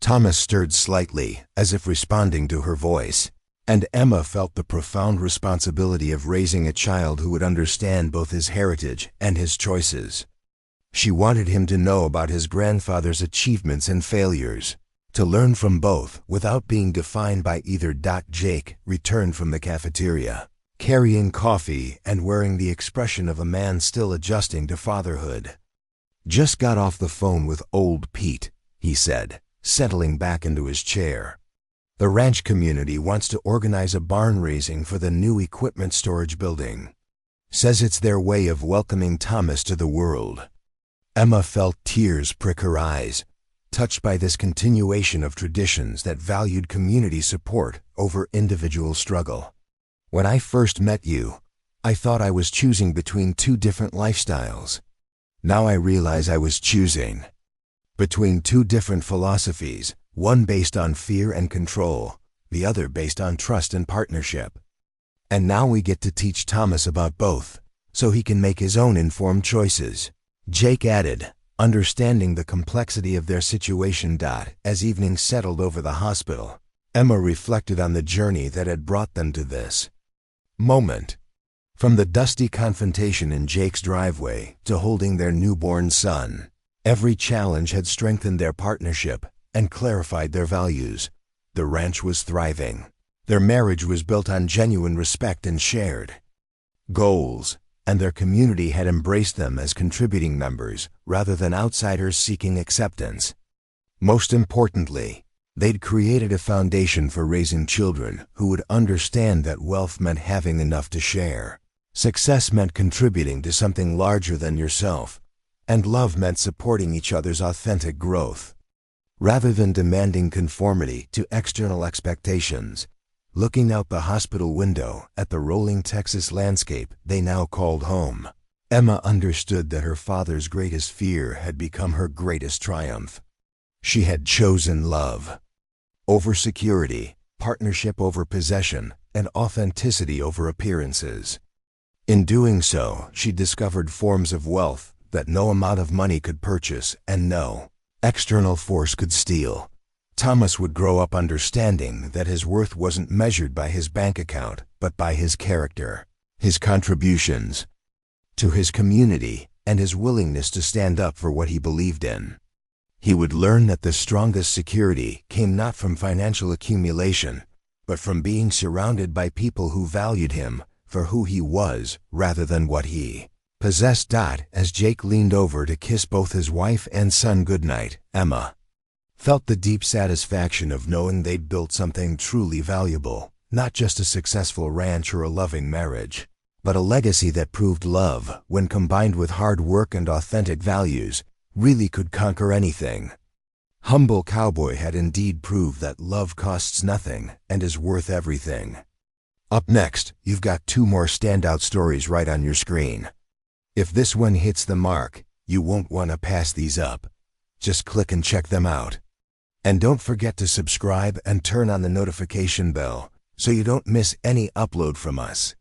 Thomas stirred slightly, as if responding to her voice, and Emma felt the profound responsibility of raising a child who would understand both his heritage and his choices. She wanted him to know about his grandfather's achievements and failures, to learn from both without being defined by either. Jake returned from the cafeteria, carrying coffee and wearing the expression of a man still adjusting to fatherhood. "Just got off the phone with old Pete," he said, settling back into his chair. "The ranch community wants to organize a barn raising for the new equipment storage building. Says it's their way of welcoming Thomas to the world." Emma felt tears prick her eyes, touched by this continuation of traditions that valued community support over individual struggle. "When I first met you, I thought I was choosing between two different lifestyles. Now I realize I was choosing between two different philosophies, one based on fear and control, the other based on trust and partnership. And now we get to teach Thomas about both, so he can make his own informed choices," Jake added, understanding the complexity of their situation. As evening settled over the hospital, Emma reflected on the journey that had brought them to this moment. From the dusty confrontation in Jake's driveway to holding their newborn son, every challenge had strengthened their partnership and clarified their values. The ranch was thriving. Their marriage was built on genuine respect and shared goals, and their community had embraced them as contributing members rather than outsiders seeking acceptance. Most importantly, They'd created a foundation for raising children who would understand that wealth meant having enough to share. Success meant contributing to something larger than yourself, and love meant supporting each other's authentic growth. Rather than demanding conformity to external expectations, looking out the hospital window at the rolling Texas landscape they now called home, Emma understood that her father's greatest fear had become her greatest triumph. She had chosen love over security, partnership over possession, and authenticity over appearances. In doing so, she discovered forms of wealth that no amount of money could purchase and no external force could steal. Thomas would grow up understanding that his worth wasn't measured by his bank account, but by his character, his contributions to his community, and his willingness to stand up for what he believed in. He would learn that the strongest security came not from financial accumulation, but from being surrounded by people who valued him for who he was rather than what he possessed. As Jake leaned over to kiss both his wife and son goodnight, Emma felt the deep satisfaction of knowing they'd built something truly valuable, not just a successful ranch or a loving marriage, but a legacy that proved love, when combined with hard work and authentic values, really could conquer anything. Humble Cowboy had indeed proved that love costs nothing and is worth everything. Up next, you've got 2 more standout stories right on your screen. If this one hits the mark, you won't want to pass these up. Just click and check them out. And don't forget to subscribe and turn on the notification bell so you don't miss any upload from us.